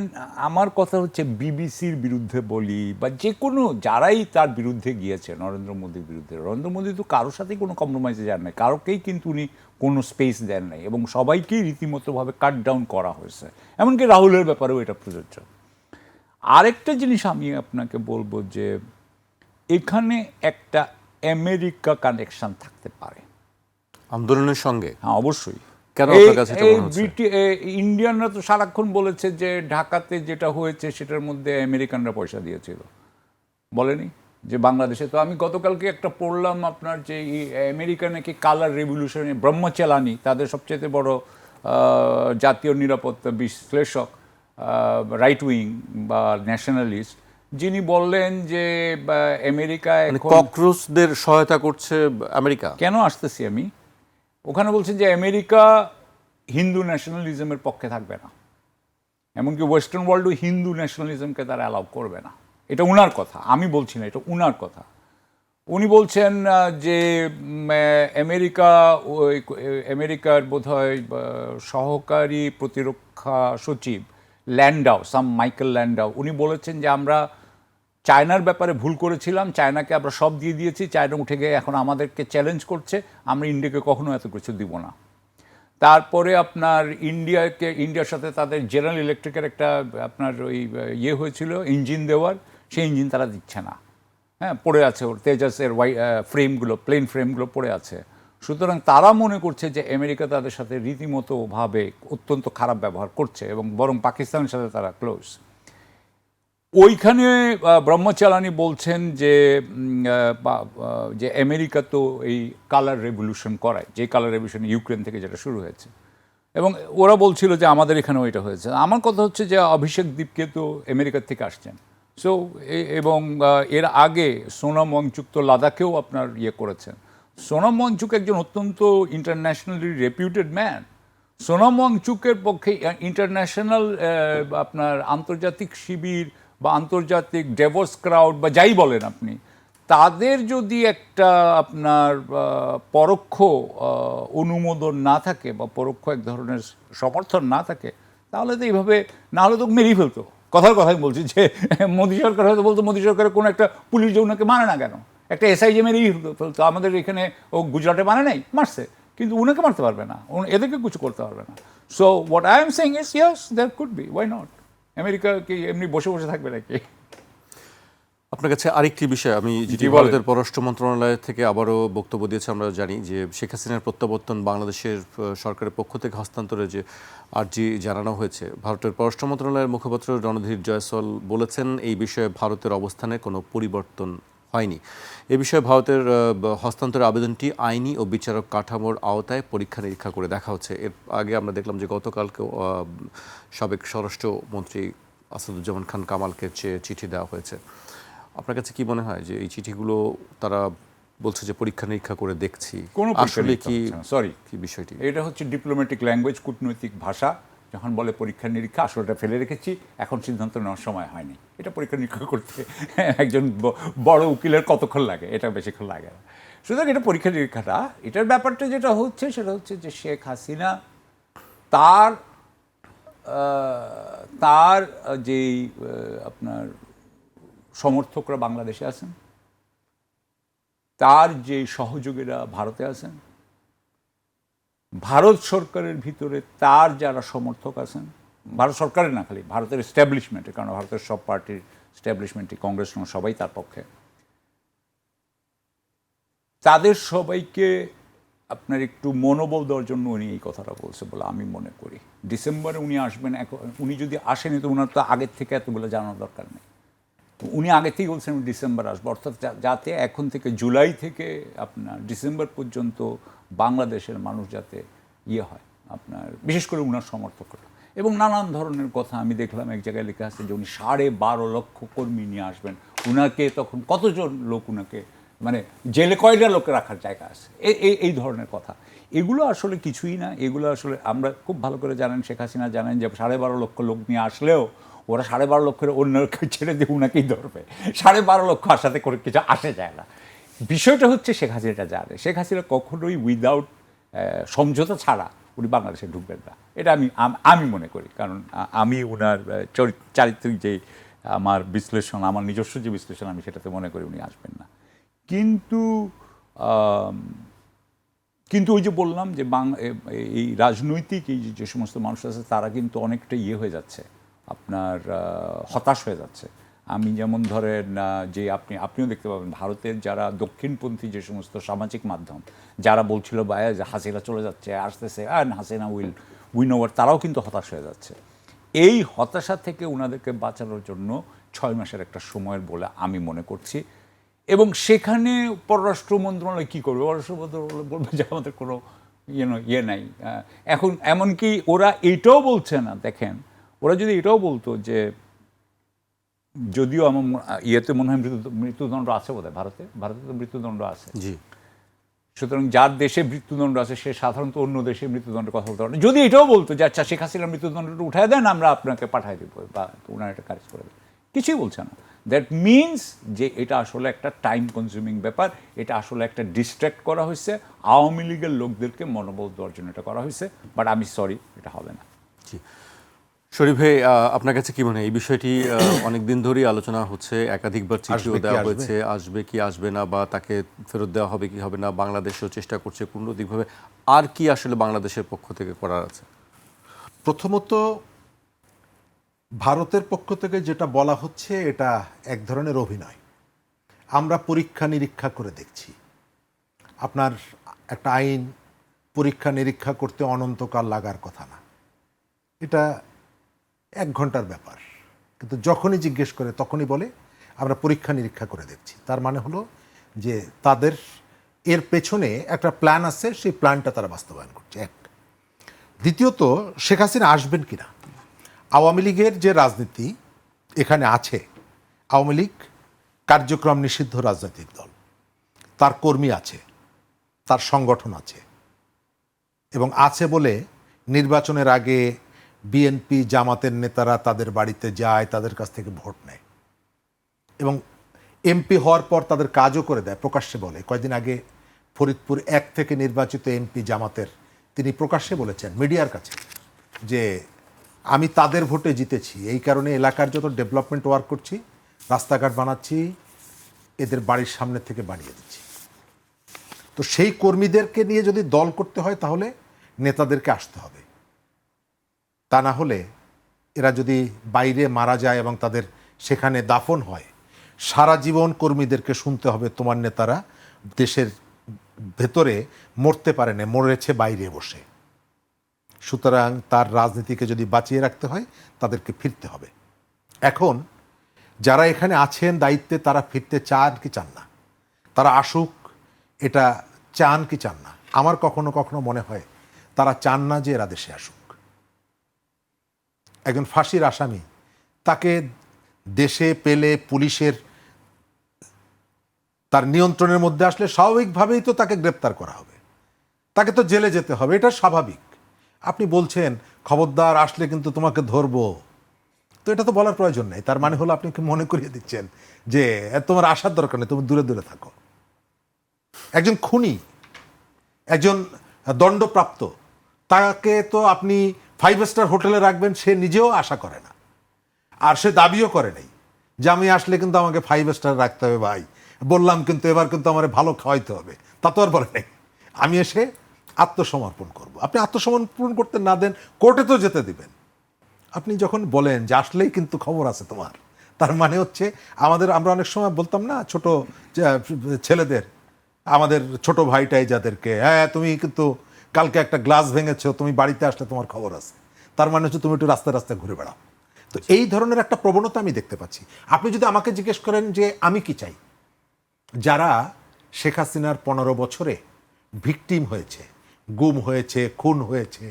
আমার কথা হচ্ছে বিবিসির বিরুদ্ধে বলি, বা যে কোনো যারাই তার বিরুদ্ধে গিয়েছে নরেন্দ্র মোদীর বিরুদ্ধে, নরেন্দ্র মোদী তো কারোর সাথেই কোনো কম্প্রোমাইজে যান নাই, কারোকেই কিন্তু উনি কোনো স্পেস দেন নাই, এবং সবাইকেই রীতিমতোভাবে কাট ডাউন করা হয়েছে। এমনকি রাহুলের ব্যাপারেও এটা প্রযোজ্য। আরেকটা জিনিস আমি আপনাকে বলবো যে এখানে একটা আমেরিকা কানেকশন থাকতে পারে আন্দোলনের সঙ্গে। হ্যাঁ, অবশ্যই। কেন আপনার কাছে এটা মনে হচ্ছে? ইন্ডিয়ানরা তো সারাক্ষণ বলেছে যে ঢাকাতে যেটা হয়েছে সেটার মধ্যে আমেরিকানরা পয়সা দিয়েছিল, বলেনি যে বাংলাদেশে। তো আমি গতকালকে একটা পড়লাম আপনার যে আমেরিকা নাকি কালার রেভলিউশনে ব্রহ্মচালানি, তাদের সবচেয়ে বড় জাতীয় নিরাপত্তা বিশ্লেষক, রাইট উইং বা ন্যাশনালিস্ট, যিনি বললেন যে আমেরিকা মানে এখন ককরোচদের সহায়তা করছে আমেরিকা। কেন আসতেছি আমি, ওখানে বলছেন যে আমেরিকা হিন্দু ন্যাশনালিজমের পক্ষে থাকবে না, এমনকি ওয়েস্টার্ন ওয়ার্ল্ডও হিন্দু ন্যাশনালিজমকে তারা অ্যালাউ করবে না। এটা উনার কথা, আমি বলছি না, এটা উনার কথা। উনি বলছেন যে আমেরিকার বোধহয় সহকারী প্রতিরক্ষা সচিব ল্যান্ডাও, মাইকেল ল্যান্ডাও, উনি বলেছেন যে আমরা চায়নার ব্যাপারে ভুল করেছিলাম, চায়নাকে আমরা সব দিয়ে দিয়েছি, চায়না উঠে গিয়ে এখন আমাদেরকে চ্যালেঞ্জ করছে, আমরা ইন্ডিয়াকে কখনো এত কিছু দিব না। তারপরে আপনার ইন্ডিয়ার সাথে তাদের জেনারেল ইলেকট্রিকের একটা আপনার ওই হয়েছিল ইঞ্জিন দেওয়ার, সেই ইঞ্জিন তারা দিচ্ছে না, হ্যাঁ, পড়ে আছে ওর তেজাসের ফ্রেমগুলো, প্লেন ফ্রেমগুলো পড়ে আছে। সুতরাং তারা মনে করছে যে আমেরিকা তাদের সাথে রীতিমতোভাবে অত্যন্ত খারাপ ব্যবহার করছে এবং বরং পাকিস্তানের সাথে তারা ক্লোজ। ওইখানে ব্রহ্মচালানি বলছেন যে আমেরিকা তো এই কালার রেভলিউশন করায়, যে কালার রেভলিউশন ইউক্রেন থেকে যেটা শুরু হয়েছে, এবং ওরা বলছিল যে আমাদের এখানেও এটা হয়েছে। আমার কথা হচ্ছে যে অভিষেক দ্বীপকে তো আমেরিকার থেকে আসছেন, সো এবং এর আগে সোনাম ওয়াংচুক তো লাদাখেও আপনার করেছেন। সোনাম ওয়াংচুক একজন অত্যন্ত ইন্টারন্যাশনালি রেপিউটেড ম্যান। সোনাম ওয়াংচুকের পক্ষে ইন্টারন্যাশনাল আপনার আন্তর্জাতিক শিবির বা আন্তর্জাতিক ডেভোস ক্রাউড বা যাই বলেন আপনি, তাদের যদি একটা আপনার পরোক্ষ অনুমোদন না থাকে বা পরোক্ষ এক ধরনের সমর্থন না থাকে, তাহলে তো এইভাবে না হলে তো মেরেই ফেলতো। কথাই বলছি যে মোদী সরকার হয়তো বলতো মোদী সরকারের কোনো একটা পুলিশ যে ওনাকে মানে না কেন, একটা এসআইজি মেরেই ফেলতো। আমাদের এখানে ও গুজরাটে মানে নাই, মারছে, কিন্তু উনাকে মারতে পারবে না, এদেরকে কিছু করতে পারবে না। So what I am saying is yes that could be, why not. America কি এমনি বসে বসে থাকবে নাকি? আপনার কাছে আরেকটি বিষয়, আমি যেটি বলেন। ভারতের পররাষ্ট্র মন্ত্রণালয় থেকে আবারও বক্তব্য দিয়েছে, আমরা জানি যে শেখ হাসিনার প্রত্যাবর্তন বাংলাদেশের সরকারের পক্ষ থেকে হস্তান্তরে যে আর্জি জানানো হয়েছে, ভারতের পররাষ্ট্র মন্ত্রণালয়ের মুখপাত্র রণধীর জয়সওয়াল বলেছেন এই বিষয়ে ভারতের অবস্থানে কোনো পরিবর্তন হয়নি। এ বিষয়ে ভারতের হস্তান্তরের আবেদনটি আইনি ও বিচারক কাঠামোর আওতায় পরীক্ষা নিরীক্ষা করে দেখা হচ্ছে। এর আগে আমরা দেখলাম যে গতকালকেও সাবেক স্বরাষ্ট্রমন্ত্রী আসাদুজ্জামান খান কামালকে চিঠি দেওয়া হয়েছে। আপনার কাছে কি মনে হয় যে এই চিঠিগুলো তারা বলছে যে পরীক্ষা নিরীক্ষা করে দেখছি, আসলে কি বিষয়টি? এটা হচ্ছে ডিপ্লোম্যাটিক ল্যাঙ্গুয়েজ, কূটনৈতিক ভাষা। যখন বলে পরীক্ষা নিরীক্ষা, আসলেটা ফেলে রেখেছি, এখন সিদ্ধান্ত নেওয়ার সময় হয়নি। এটা পরীক্ষা নিরীক্ষা করতে একজন বড় উকিলের কতক্ষণ লাগে? এটা বেশিক্ষণ লাগে না। সুতরাং এটা পরীক্ষা নিরীক্ষাটা, এটার ব্যাপারটা যেটা হচ্ছে সেটা হচ্ছে যে শেখ হাসিনা তার যেই আপনার সমর্থকরা বাংলাদেশে আছেন, তার যে সহযোগীরা ভারতে আছেন, ভারত সরকারের ভিতরে তার যারা সমর্থক আছেন, ভারত সরকারের না, খালি ভারতের এস্টাবলিশমেন্টে, কারণ ভারতের সব পার্টির এস্টাবলিশমেন্টে কংগ্রেস সবাই তার পক্ষে, তাদের সবাইকে আপনার একটু মনোবল দেওয়ার জন্য উনি এই কথাটা বলছে বলে আমি মনে করি। ডিসেম্বরে উনি আসবেন, উনি যদি আসেনি তো উনার তো আগের থেকে এত বলে জানানোর দরকার নেই। উনি আগে থেকেই বলছেন আমি ডিসেম্বর আসবো, অর্থাৎ যাতে এখন থেকে জুলাই থেকে আপনার ডিসেম্বর পর্যন্ত বাংলাদেশের মানুষ যাতে হয় আপনার, বিশেষ করে উনার সমর্থকরা। এবং নানান ধরনের কথা আমি দেখলাম, এক জায়গায় লেখা আছে যে উনি 12.5 লক্ষ কর্মী নিয়ে আসবেন। উনাকে তখন কতজন লোক, উনাকে মানে জেলে কয়টা লোক রাখার জায়গা আছে, এই ধরনের কথা। এগুলো আসলে কিছুই না। এগুলো আসলে আমরা খুব ভালো করে জানেন, শেখ হাসিনা জানেন যে 12.5 লক্ষ লোক নিয়ে আসলেও ওরা 12.5 লক্ষের অন্যকে ছেড়ে দিয়ে উনাকেই ধরবে। 12.5 লক্ষ আসাতে করে কিছু আসে যায় না। বিষয়টা হচ্ছে শেখ হাসিনাটা জানে, শেখ হাসিনা কখনোই উইদাউট সমঝোতা ছাড়া উনি বাংলাদেশে ঢুকবেন না, এটা আমি মনে করি। কারণ আমি উনার চারিত্রিক যে আমার বিশ্লেষণ, আমার নিজস্ব যে বিশ্লেষণ, আমি সেটাতে মনে করি উনি আসবেন না। কিন্তু ওই যে বললাম যে এই রাজনৈতিক এই যে সমস্ত মানুষ আছে, তারা কিন্তু অনেকটা হয়ে যাচ্ছে, আপনার হতাশ হয়ে যাচ্ছে। আমি যেমন ধরেন যে আপনিও দেখতে পাবেন ভারতের যারা দক্ষিণপন্থী যে সমস্ত সামাজিক মাধ্যম, যারা বলছিল যে হাসিনা চলে যাচ্ছে, আসতেছে, হাসিনা উইন ওভার, তারাও কিন্তু হতাশ হয়ে যাচ্ছে। এই হতাশা থেকে ওনাদেরকে বাঁচানোর জন্য 6 মাসের একটা সময়ের বলে আমি মনে করছি। এবং সেখানে পররাষ্ট্র মন্ত্রণালয় কী করবে? পররাষ্ট্র মন্ত্রণালয় বলবে যে আমাদের কোনো ইয়ে নাই। এখন এমনকি ওরা এটাও বলছে না, দেখেন ওরা যদি এটাও বলতো যে, যদিও আমার ইয়েতে মনে হয় মৃত্যুদণ্ড আছে বোধহয় ভারতে তো মৃত্যুদণ্ড আছে। জি, সুতরাং যার দেশে মৃত্যুদণ্ড আছে সে সাধারণত অন্য দেশে মৃত্যুদণ্ডের কথা বলতে পারে না। যদি এটাও বলতো যে আচ্ছা শেখ হাসিনার মৃত্যুদণ্ডটা উঠায় দেন, আমরা আপনাকে পাঠাই দেবো বা ওনার একটা কাজ করে দেবো, কিছুই বলছে না। দ্যাট মিনস যে এটা আসলে একটা টাইম কনজিউমিং ব্যাপার, এটা আসলে একটা ডিস্ট্র্যাক্ট করা হয়েছে, আওয়ামী লীগের লোকদেরকে মনোবল দেওয়ার জন্য এটা করা হয়েছে। বাট আমি সরি, এটা হবে না। জি। শরীফ ভাই, আপনার কাছে কি মনে হয় এই বিষয়টি? অনেকদিন ধরেই আলোচনা হচ্ছে, একাধিকবার চিঠিও দেওয়া হয়েছে, আসবে কি আসবে না, বা তাকে ফেরত দেওয়া হবে কি হবে না, বাংলাদেশও চেষ্টা করছে পূর্ণদিকভাবে। আর কি আসলে বাংলাদেশের পক্ষ থেকে করার আছে? প্রথমত ভারতের পক্ষ থেকে যেটা বলা হচ্ছে এটা এক ধরনের অভিনয়। আমরা পরীক্ষা নিরীক্ষা করে দেখছি। আপনার একটা আইন পরীক্ষা নিরীক্ষা করতে অনন্তকাল লাগার কথা না, এটা 1 ঘন্টার ব্যাপার। কিন্তু যখনই জিজ্ঞেস করে তখনই বলে আমরা পরীক্ষা নিরীক্ষা করে দেখছি। তার মানে হলো যে তাদের এর পেছনে একটা প্ল্যান আছে, সেই প্ল্যানটা তারা বাস্তবায়ন করছে। এক। দ্বিতীয়ত, শেখ হাসিনা আসবেন কিনা, আওয়ামী লীগের যে রাজনীতি এখানে আছে, আওয়ামী লীগ কার্যক্রম নিষিদ্ধ রাজনৈতিক দল, তার কর্মী আছে, তার সংগঠন আছে, এবং আছে বলে নির্বাচনের আগে বিএনপি জামাতের নেতারা তাদের বাড়িতে যায়, তাদের কাছ থেকে ভোট নেয়, এবং এমপি হওয়ার পর তাদের কাজও করে দেয়, প্রকাশ্যে বলে। কয়েকদিন আগে ফরিদপুর 1 থেকে নির্বাচিত এমপি জামাতের, তিনি প্রকাশ্যে বলেছেন মিডিয়ার কাছে যে আমি তাদের ভোটে জিতেছি, এই কারণে এলাকার যত ডেভেলপমেন্ট ওয়ার্ক করছি, রাস্তাঘাট বানাচ্ছি, এদের বাড়ির সামনে থেকে বানিয়ে দিচ্ছি। তো সেই কর্মীদেরকে নিয়ে যদি দল করতে হয় তাহলে নেতাদেরকে আসতে হবে, তা না হলে এরা যদি বাইরে মারা যায় এবং তাদের সেখানে দাফন হয়, সারা জীবন কর্মীদেরকে শুনতে হবে তোমার নেতারা দেশের ভেতরে মরতে পারে না, মরেছে বাইরে বসে। সুতরাং তার রাজনীতিকে যদি বাঁচিয়ে রাখতে হয় তাদেরকে ফিরতে হবে। এখন যারা এখানে আছেন দায়িত্বে, তারা ফিরতে চান কি চান না, তারা আসুক এটা চান কি চান না, আমার কখনো কখনো মনে হয় তারা চান না যে এরা দেশে আসুক। একজন ফাঁসির আসামি, তাকে দেশে পেলে পুলিশের তার নিয়ন্ত্রণের মধ্যে আসলে স্বাভাবিকভাবেই তো তাকে গ্রেপ্তার করা হবে, তাকে তো জেলে যেতে হবে, এটা স্বাভাবিক। আপনি বলছেন খবরদার আসলে কিন্তু তোমাকে ধরবো, তো এটা তো বলার প্রয়োজন নেই। তার মানে হলো আপনি কি মনে করিয়ে দিচ্ছেন যে তোমার আসার দরকার নেই, তুমি দূরে দূরে থাকো। একজন খুনি, একজন দণ্ডপ্রাপ্ত, তাকে তো আপনি 5 স্টার হোটেলে রাখবেন, সে নিজেও আশা করে না, আর সে দাবিও করে নাই যে আমি আসলে কিন্তু আমাকে 5 স্টার রাখতে হবে ভাই, বললাম কিন্তু এবার কিন্তু আমার ভালো খাওয়াইতে হবে, তা তো আর বলে নাই। আমি এসে আত্মসমর্পণ করব। আপনি আত্মসমর্পণ করতে না দেন, কোর্টে তো যেতে দিবেন। আপনি যখন বলেন যে আসলেই কিন্তু খবর আছে তোমার, তার মানে হচ্ছে আমরা অনেক সময় বলতাম না ছোট ছেলেদের, আমাদের ছোট ভাইটাই যাদেরকে, হ্যাঁ তুমি কিন্তু কালকে একটা গ্লাস ভেঙেছো, তুমি বাড়িতে আসলে তোমার খবর আছে, তার মানে হচ্ছে তুমি একটু রাস্তায় রাস্তায় ঘুরে বেড়াও। তো এই ধরনের একটা প্রবণতা আমি দেখতে পাচ্ছি। আপনি যদি আমাকে জিজ্ঞেস করেন যে আমি কি চাই, যারা শেখ হাসিনার 15 বছরে ভিকটিম হয়েছে, গুম হয়েছে, খুন হয়েছে,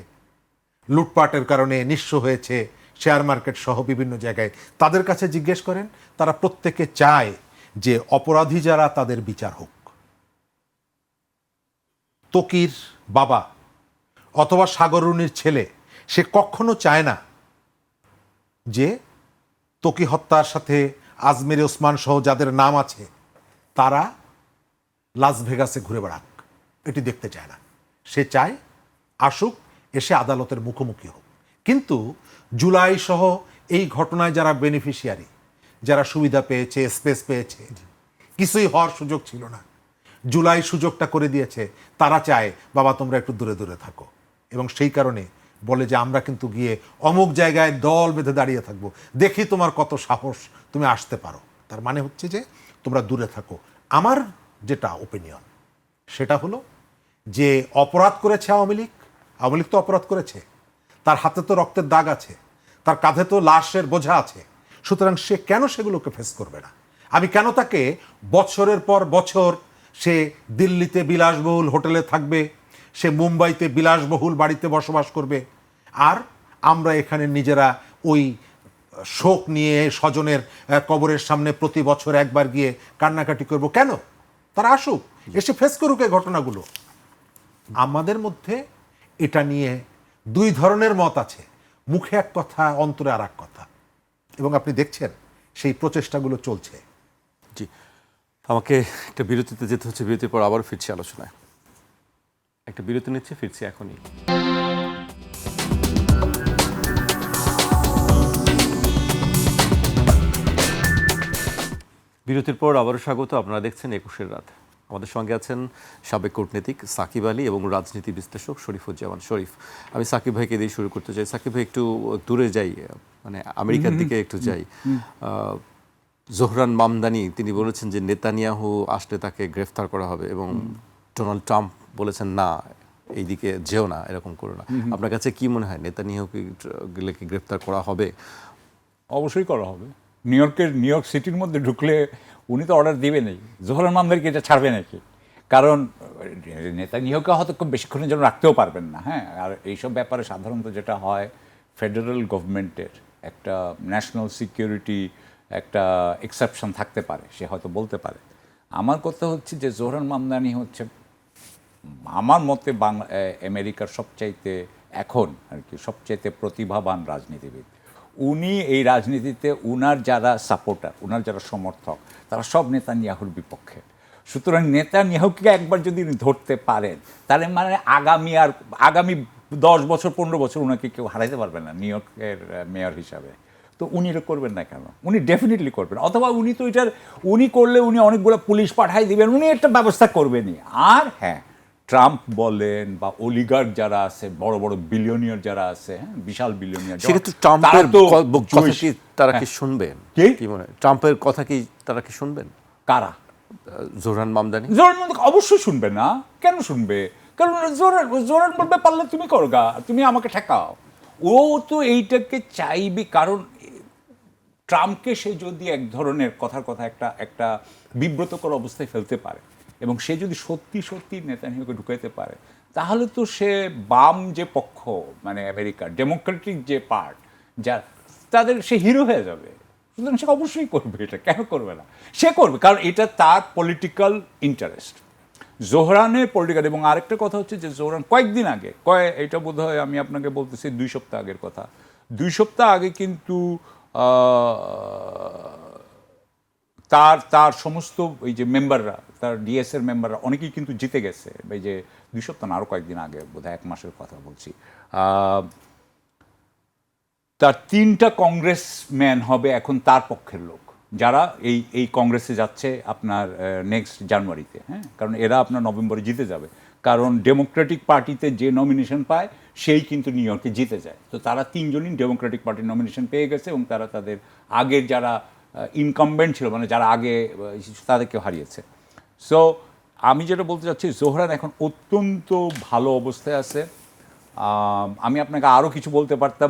লুটপাটের কারণে নিঃস্ব হয়েছে, শেয়ার মার্কেট সহ বিভিন্ন জায়গায়, তাদের কাছে জিজ্ঞেস করেন, তারা প্রত্যেকে চায় যে অপরাধী যারা তাদের বিচার হোক। তকির বাবা অথবা সাগররুনির ছেলে সে কখনো চায় না যে তকি হত্যার সাথে আজমির ওসমান সহ যাদের নাম আছে তারা লাস ভেগাসে ঘুরে বেড়াক, এটি দেখতে চায় না। সে চায় আসুক, এসে আদালতের মুখোমুখি হোক। কিন্তু জুলাই সহ এই ঘটনায় যারা বেনিফিশিয়ারি, যারা সুবিধা পেয়েছে, স্পেস পেয়েছে, কিছুই হওয়ার সুযোগ ছিল না, জুলাই সুযোগটা করে দিয়েছে, তারা চায় বাবা তোমরা একটু দূরে দূরে থাকো, এবং সেই কারণে বলে যে আমরা কিন্তু গিয়ে অমুক জায়গায় দল বেঁধে দাঁড়িয়ে থাকবো, দেখি তোমার কত সাহস, তুমি আসতে পারো। তার মানে হচ্ছে যে তোমরা দূরে থাকো। আমার যেটা ওপিনিয়ন সেটা হলো যে অপরাধ করেছে আওয়ামী লীগ তো অপরাধ করেছে, তার হাতে তো রক্তের দাগ আছে, তার কাঁধে তো লাশের বোঝা আছে, সুতরাং সে কেন সেগুলোকে ফেস করবে না? আমি কেন তাকে বছরের পর বছর সে দিল্লিতে বিলাসবহুল হোটেলে থাকবে, সে মুম্বাইতে বিলাসবহুল বাড়িতে বসবাস করবে, আর আমরা এখানে নিজেরা ওই শোক নিয়ে স্বজনের কবরের সামনে প্রতি বছর একবার গিয়ে কান্নাকাটি করব। কেন? তারা আসুক, এসে ফেস করুক এই ঘটনাগুলো। আমাদের মধ্যে এটা নিয়ে দুই ধরনের মত আছে, মুখে এক কথা, অন্তরে আর এক কথা, এবং আপনি দেখছেন সেই প্রচেষ্টাগুলো চলছে। জি, আমাকে একটা বিরতিতে যেতে হচ্ছে, বিরতির পর আবার ফিরছি আলোচনায়। একটা বিরতি নিচ্ছে, ফিরছি এখনই। বিরতির পর আবারও স্বাগত। আপনারা দেখছেন ২১-এর রাত। আমাদের সঙ্গে আছেন সাবেক কূটনীতিক সাকিব আলী এবং রাজনীতি বিশ্লেষক শরীফুজ্জামান শরীফ। আমি সাকিব ভাইকে দিয়ে শুরু করতে চাই। সাকিব ভাই, একটু দূরে যাই, মানে আমেরিকার দিকে একটু যাই। জোহরান মামদানি তিনি বলেছেন যে নেতানিয়াহু আসলে তাকে গ্রেফতার করা হবে, এবং ডোনাল্ড ট্রাম্প বলেছেন না, এইদিকে যেও না, এরকম করো না। আপনার কাছে কি মনে হয়, নেতানিয়াহুকে গেলে কি গ্রেফতার করা হবে? অবশ্যই করা হবে। নিউ ইয়র্ক সিটির মধ্যে ঢুকলে উনি তো অর্ডার দিবেনই, জোহরান মামদানিকে এটা ছাড়বে নাকি? কারণ নেতানিয়াহুকে হয়তো খুব বেশিক্ষণের জন্য রাখতেও পারবেন না। হ্যাঁ, আর এইসব ব্যাপারে সাধারণত যেটা হয়, ফেডারেল গভর্নমেন্টের একটা ন্যাশনাল সিকিউরিটি একটা এক্সেপশন থাকতে পারে, সে হয়তো বলতে পারে। আমার কথা হচ্ছে যে জোহরান মামদানি হচ্ছে আমার মতে আমেরিকার সবচাইতে এখন আর কি সবচাইতে প্রতিভাবান রাজনীতিবিদ। উনি এই রাজনীতিতে উনার যারা সাপোর্টার, উনার যারা সমর্থক, তারা সব নেতানিয়াহুর বিপক্ষে। সুতরাং নেতানিয়াহুকে একবার যদি উনি ধরতে পারেন, তাহলে মানে আগামী 10 বছর 15 বছর ওনাকে কেউ হারাইতে পারবে না নিউ ইয়র্কের মেয়র হিসাবে। তো উনি এটা করবেন না কেন? উনি ডেফিনেটলি করবেন। অথবা উনি করলে উনি অনেকগুলো পুলিশ পাঠাই দিবেন, উনি একটা ব্যবস্থা করবেনই। আর হ্যাঁ, ট্রাম্প বলেন বা অলিগার্ক যারা আছে, বড় বড় বিলিয়নিয়ার যারা আছে, হ্যাঁ, বিশাল বিলিয়নিয়ার, সেক্ষেত্রে ট্রাম্পের কথা কি তারা কি শুনবেন? কি মনে হয়, ট্রাম্পের কথা কি তারা কি শুনবেন? কারা? জোহরান মামদানি অবশ্যই শুনবে না। কেন শুনবে? কারণ জোহরান বলবে পারলে তুমি করো গা, তুমি আমাকে ঠেকাও। ও তো এইটাকে চাইবে, কারণ ট্রাম্পকে সে যদি এক ধরনের কথার কথা একটা বিব্রতকর অবস্থায় ফেলতে পারে, এবং সে যদি সত্যি সত্যি নেতানিয়াহুকে ঢুকাইতে পারে, তাহলে তো সে বাম যে পক্ষ, মানে আমেরিকার ডেমোক্রেটিক যে পার্ট, তাদের সে হিরো হয়ে যাবে। সুতরাং সে অবশ্যই করবে এটা, কেন করবে না? সে করবে, কারণ এটা তার পলিটিক্যাল ইন্টারেস্ট, জোহরানের পলিটিক্যাল। এবং আরেকটা কথা হচ্ছে যে জোহরান কয়েকদিন আগে, এটা বোধ হয় আমি আপনাকে বলতেছি 2 সপ্তাহ আগের কথা, 2 সপ্তাহ আগে কিন্তু তার সমস্ত এই যে মেম্বাররা, তার ডিএসের মেম্বাররা অনেকেই কিন্তু জিতে গেছে। এই যে 2 সপ্তাহ না, আরও কয়েকদিন আগে, বোধহয় 1 মাসের কথা বলছি। তার 3টা কংগ্রেসম্যান হবে এখন তার পক্ষের লোক, যারা এই কংগ্রেসে যাচ্ছে আপনার নেক্সট জানুয়ারিতে। হ্যাঁ, কারণ এরা আপনার নভেম্বরে জিতে যাবে, কারণ ডেমোক্রেটিক পার্টিতে যে নমিনেশন পায় সেই কিন্তু নিউ ইয়র্কে জিতে যায়। তো তারা 3 জনই ডেমোক্রেটিক পার্টির নমিনেশন পেয়ে গেছে, এবং তারা তাদের আগের যারা ইনকামবেন্ট ছিল, মানে যারা আগে, তাদেরকে হারিয়েছে। সো আমি যেটা বলতে চাচ্ছি, জোহরান এখন অত্যন্ত ভালো অবস্থায় আছে। আমি আপনাকে আরও কিছু বলতে পারতাম।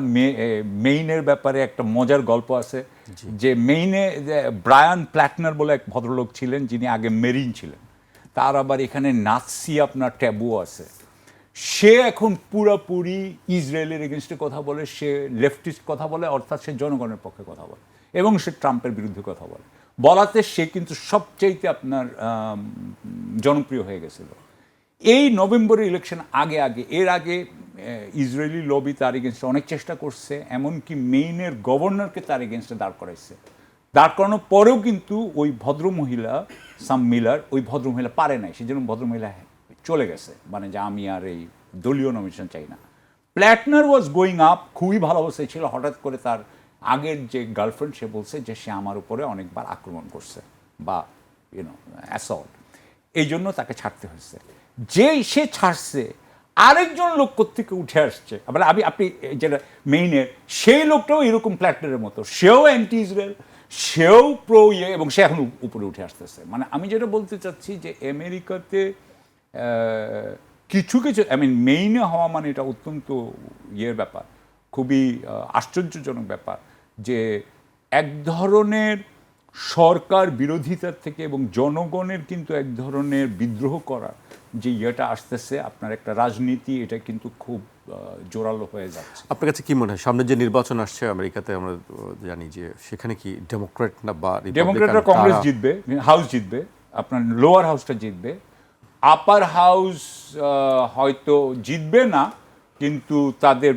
মেইনের ব্যাপারে একটা মজার গল্প আছে, যে মেইনে ব্রায়ান প্ল্যাটনার বলে এক ভদ্রলোক ছিলেন, যিনি আগে মেরিন ছিলেন। তার আবার এখানে নাৎসি আপনার ট্যাবু আছে। সে এখন পুরোপুরি ইসরায়েলের এগেনস্টে কথা বলে, সে লেফটিস্ট কথা বলে, অর্থাৎ সে জনগণের পক্ষে কথা বলে, এবং সে ট্রাম্পের বিরুদ্ধে কথা বলাতে সে কিন্তু সবচাইতে আপনার জনপ্রিয় হয়ে গেছিল। এই নভেম্বরের ইলেকশন এর আগে ইসরায়েলি লবি তার এগেনস্টে অনেক চেষ্টা করছে, এমনকি মেইনের গভর্নরকে তার এগেনস্টে দাঁড় করাইছে। দাঁড় করানোর পরেও কিন্তু ওই ভদ্রমহিলা সাম মিলার, ওই ভদ্রমহিলা পারে নাই, সেই জন্য ভদ্রমহিলা চলে গেছে, মানে যে আমি আর এই দলীয় নমিনেশন চাই না। প্ল্যাটনার ওয়াজ গোয়িং আপ, খুবই ভালো অবস্থায় ছিল। হঠাৎ করে তার আগের যে গার্লফ্রেন্ড, সে বলছে যে সে আমার উপরে অনেকবার আক্রমণ করছে বা অ্যাসল্ট, এই জন্য তাকে ছাড়তে হয়েছে। সে ছাড়ছে, আরেকজন লোক কোত্থেকে উঠে আসছে। আবার আপনি যেটা মেইনের, সেই লোকটাও এরকম প্ল্যাটনারের মতো, সেও অ্যান্টি ইসরায়েল, সেও প্রো এবং সে এখন উপরে উঠে আসতেছে। মানে আমি যেটা বলতে চাচ্ছি যে আমেরিকাতে কিছু মেইনে হওয়া মানে এটা অত্যন্ত ব্যাপার, খুবই আশ্চর্যজনক ব্যাপার, যে এক ধরনের সরকার বিরোধিতার থেকে এবং জনগণের কিন্তু এক ধরনের বিদ্রোহ করার যে ইয়েটা আসতেছে, আপনার একটা রাজনীতি, এটা কিন্তু খুব জোরালো হয়ে যাচ্ছে। আপনার কাছে কি মনে হয় সামনে যে নির্বাচন আসছে আমেরিকাতে, আমরা জানি যে সেখানে কি ডেমোক্রেট না বা ডেমোক্রেটরা কংগ্রেস জিতবে, হাউস জিতবে, আপনার লোয়ার হাউসটা জিতবে, আপার হাউস হয়তো জিতবে না, কিন্তু তাদের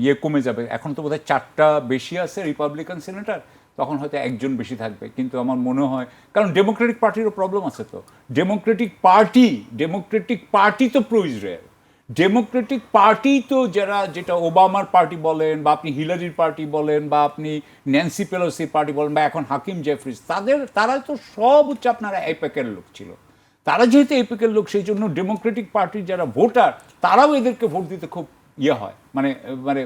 ইয়ে কমে যাবে। এখন তো বোধহয় 4টা বেশি আছে রিপাবলিকান সিনেটর, তখন হয়তো একজন বেশি থাকবে। কিন্তু আমার মনে হয়, কারণ ডেমোক্রেটিক পার্টিরও প্রবলেম আছে, তো ডেমোক্রেটিক পার্টি তো প্রো ইসরায়েল, ডেমোক্রেটিক পার্টি তো যেটা ওবামার পার্টি বলেন, বা আপনি হিলারির পার্টি বলেন, বা আপনি ন্যান্সি পেলোসির পার্টি বলেন, বা এখন হাকিম জেফরিস, তারা তো সব হচ্ছে আপনারা এপেকের লোক ছিল। তারা যেহেতু এপিকের লোক, সেই জন্য ডেমোক্রেটিক পার্টির যারা ভোটার, তারাও এদেরকে ভোট দিতে খুব ইয়ে হয়, মানে মানে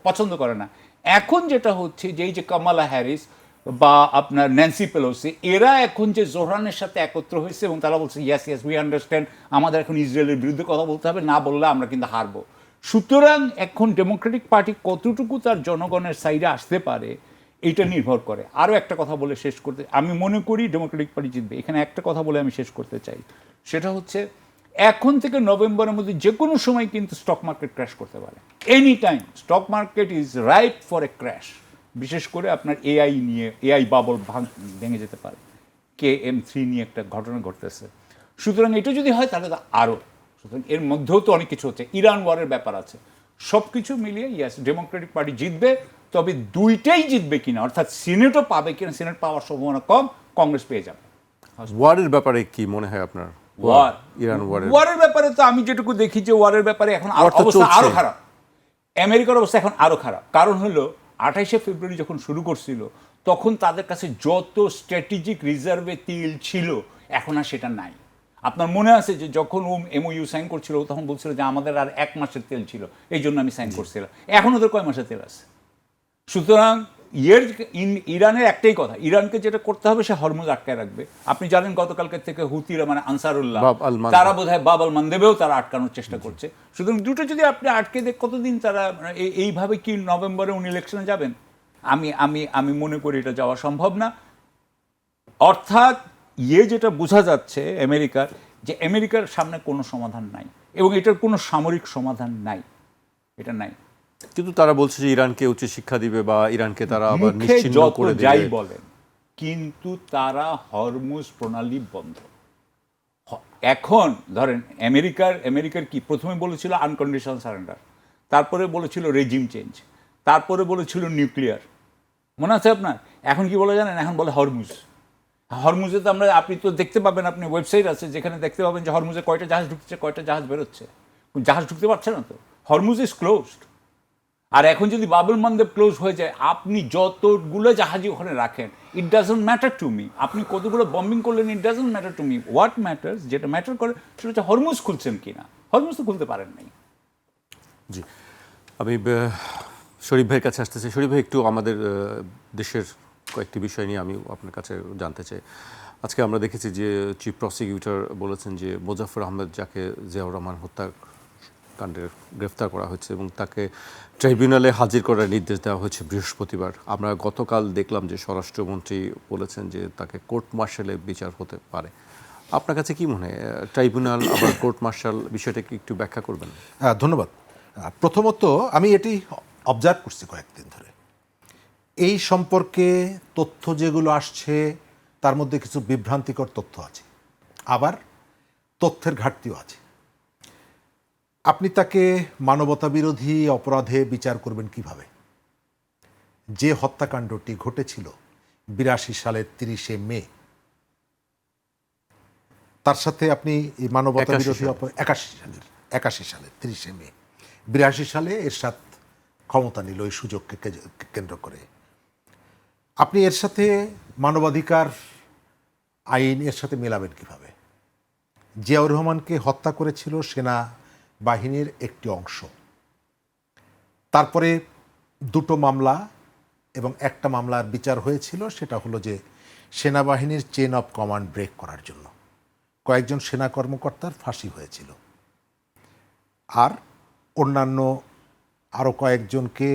পছন্দ করে না। এখন যেটা হচ্ছে যে এই যে কামালা হ্যারিস বা আপনার ন্যান্সি পেলোসি, এরা এখন যে জোহরানের সাথে একত্র হয়েছে এবং তারা বলছে ইয়েস উই আন্ডারস্ট্যান্ড, আমাদের এখন ইসরায়েলের বিরুদ্ধে কথা বলতে হবে, না বললে আমরা কিন্তু হারবো। সুতরাং এখন ডেমোক্রেটিক পার্টি কতটুকু তার জনগণের সাইডে আসতে পারে, এইটা নির্ভর করে। আরও একটা কথা বলে শেষ করতে, আমি মনে করি ডেমোক্রেটিক পার্টি জিতবে। এখানে একটা কথা বলে আমি শেষ করতে চাই, সেটা হচ্ছে এখন থেকে নভেম্বরের মধ্যে যে কোনো সময় কিন্তু স্টক মার্কেট ক্র্যাশ করতে পারে। Any time stock market is right for a crash. বিশেষ করে আপনার এআই বাবল ভেঙে যেতে পারে। KM3 নিয়ে একটা ঘটনা ঘটতেছে। সুতরাং এটা যদি হয় তাহলে তো আরও, সুতরাং এর মধ্যেও তো অনেক কিছু হচ্ছে, ইরান ওয়ারের ব্যাপার আছে, সব কিছু মিলিয়ে ইয়াস ডেমোক্রেটিক পার্টি জিতবে। তবে দুইটাই জিতবে কিনা, অর্থাৎ সিনেটও পাবে কিনা, সিনেট পাওয়ার সম্ভাবনা কম, কংগ্রেস পেয়ে যাবে। ওয়ারের ব্যাপারে কি মনে হয় আপনার? ইরান ওয়ারের ব্যাপারে তো আমি যেটুকু দেখি যে ওয়ারের ব্যাপারে এখন অবস্থা আরো খারাপ, আমেরিকার অবস্থা এখন আরো খারাপ। কারণ হলো 28শে ফেব্রুয়ারি যখন শুরু করছিল, তখন তাদের কাছে যত স্ট্র্যাটেজিক রিজার্ভে তেল ছিল, এখন আর সেটা নাই। আপনার মনে আছে যে যখন MOU সাইন করছিল, তখন বলছিল যে আমাদের আর 1 মাসের তেল ছিল, এই জন্য আমি সাইন করছিলাম। এখন ওদের কয় মাসের তেল আছে? সুতরাং ইরানের একটাই কথা, ইরানকে যেটা করতে হবে, সে হরমুজ আটকায় রাখবে। আপনি জানেন গতকালকে থেকে হুতিরা, মানে আনসারুল্লাহ, তারা বোধহয় বাব আল মানদেবেও তারা আটকানোর চেষ্টা করছে। সুতরাং দুটো যদি আপনি আটকে দেখ, কতদিন তারা এইভাবে কি নভেম্বরে উনি ইলেকশনে যাবেন? আমি মনে করি এটা যাওয়া সম্ভব না। অর্থাৎ যেটা বোঝা যাচ্ছে আমেরিকার, যে আমেরিকার সামনে কোনো সমাধান নাই, এবং এটার কোনো সামরিক সমাধান নাই, এটা নাই। কিন্তু তারা বলছে যে ইরানকে উচ্চ শিক্ষা দিবে বা ইরানকে তারা আবার নিশ্চিহ্ন করে দিবে, যাই বলেন, কিন্তু তারা হরমুজ প্রণালী বন্ধ। এখন ধরেন আমেরিকার কি প্রথমে বলেছিল আনকন্ডিশনাল সারেন্ডার, তারপরে বলেছিল রেজিম চেঞ্জ, তারপরে বলেছিল নিউক্লিয়ার, মনে আছে আপনার? এখন কি বলে জানেন? এখন বলে হরমুজে তো আপনি তো দেখতে পাবেন, আপনি ওয়েবসাইট আছে যেখানে দেখতে পাবেন যে হরমুজে কয়টা জাহাজ ঢুকছে, কয়টা জাহাজ বেরোচ্ছে। জাহাজ ঢুকতে পারছে না তো, হরমুজ ইজ ক্লোজড। আর এখন যদি বাবুল মানদেব ক্লোজ হয়ে যায়, আপনি যতগুলো জাহাজই ওখানে রাখেন, it doesn't matter to me. আপনি কতগুলো বম্বিং করলেন, it doesn't matter to me. What matters, যেটা ম্যাটার করে সেটা হচ্ছে হরমুজ খুলছেন কিনা। হরমুজ তো খুলতে পারেন নাই। জি, আমি শরীফ ভাইয়ের কাছে আসতেছি। শরীফ ভাই, একটু আমাদের দেশের কয়েকটি বিষয় নিয়ে আমি আপনার কাছে জানতে চাই। আজকে আমরা দেখেছি যে চিফ প্রসিকিউটর বলেছেন যে মোজাফফর আহমেদ, যাকে জিয়াউর রহমান হত্যাকাণ্ডের গ্রেফতার করা হয়েছে, এবং তাকে ট্রাইব্যুনালে হাজির করার নির্দেশ দেওয়া হয়েছে বৃহস্পতিবার। আমরা গতকাল দেখলাম যে স্বরাষ্ট্রমন্ত্রী বলেছেন যে তাকে কোর্ট মার্শালে বিচার হতে পারে। আপনার কাছে কি মনে হয়, ট্রাইব্যুনাল আবার কোর্ট মার্শাল, বিষয়টাকে একটু ব্যাখ্যা করবেন? ধন্যবাদ। প্রথমত আমি এটি অবজার্ভ করছি কয়েকদিন ধরে, এই সম্পর্কে তথ্য যেগুলো আসছে তার মধ্যে কিছু বিভ্রান্তিকর তথ্য আছে, আবার তথ্যের ঘাটতিও আছে। আপনি তাকে মানবতা বিরোধী অপরাধে বিচার করবেন কিভাবে? যে হত্যাকাণ্ডটি ঘটেছিল 82 সালের 30শে মে, তার সাথে আপনি মানবতা বিরোধী 81 সালের 30শে মে, 82 সালে এরশাদ ক্ষমতা নিল এই সুযোগকে কেন্দ্র করে। আপনি এর সাথে মানবাধিকার আইন এর সাথে মেলাবেন কিভাবে? জিয়াউর রহমানকে হত্যা করেছিল সেনা বাহিনীর একটি অংশ, তারপরে 2টো মামলা এবং একটা মামলার বিচার হয়েছিল, সেটা হলো যে সেনাবাহিনীর চেন অফ কমান্ড ব্রেক করার জন্য কয়েকজন সেনা কর্মকর্তার ফাঁসি হয়েছিল, আর অন্যান্য আরও কয়েকজনকে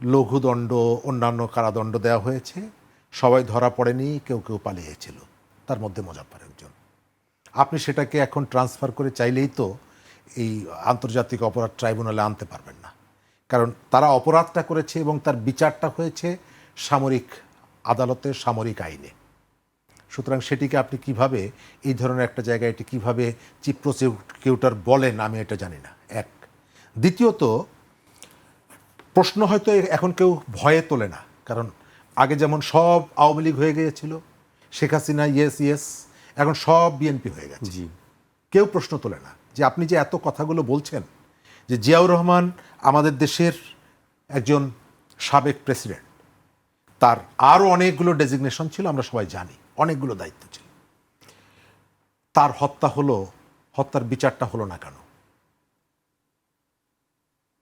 লঘুদণ্ড, অন্যান্য কারাদণ্ড দেওয়া হয়েছে। সবাই ধরা পড়েনি, কেউ কেউ পালিয়েছিল, তার মধ্যে মোজাফফর একজন। আপনি সেটাকে এখন ট্রান্সফার করে চাইলেই তো এই আন্তর্জাতিক অপরাধ ট্রাইব্যুনালে আনতে পারবেন না, কারণ তারা অপরাধটা করেছে এবং তার বিচারটা হয়েছে সামরিক আদালতে, সামরিক আইনে। সুতরাং সেটিকে আপনি কিভাবে এই ধরনের একটা জায়গায় এটি কিভাবে চিফ প্রসিকিউটর বলেন আমি এটা জানি না, এক। দ্বিতীয়ত, প্রশ্ন হয়তো এখন কেউ ভয়ে তোলে না, কারণ আগে যেমন সব আওয়ামী লীগ হয়ে গিয়েছিল, শেখ হাসিনা ইয়েস ইয়েস, এখন সব বিএনপি হয়ে গেছে। কেউ প্রশ্ন তোলে না যে আপনি যে এত কথাগুলো বলছেন, যে জিয়াউর রহমান আমাদের দেশের একজন সাবেক প্রেসিডেন্ট, তার আরও অনেকগুলো ডেজিগনেশন ছিল, আমরা সবাই জানি, অনেকগুলো দায়িত্ব ছিল। তার হত্যা হলো, হত্যার বিচারটা হলো না কেন?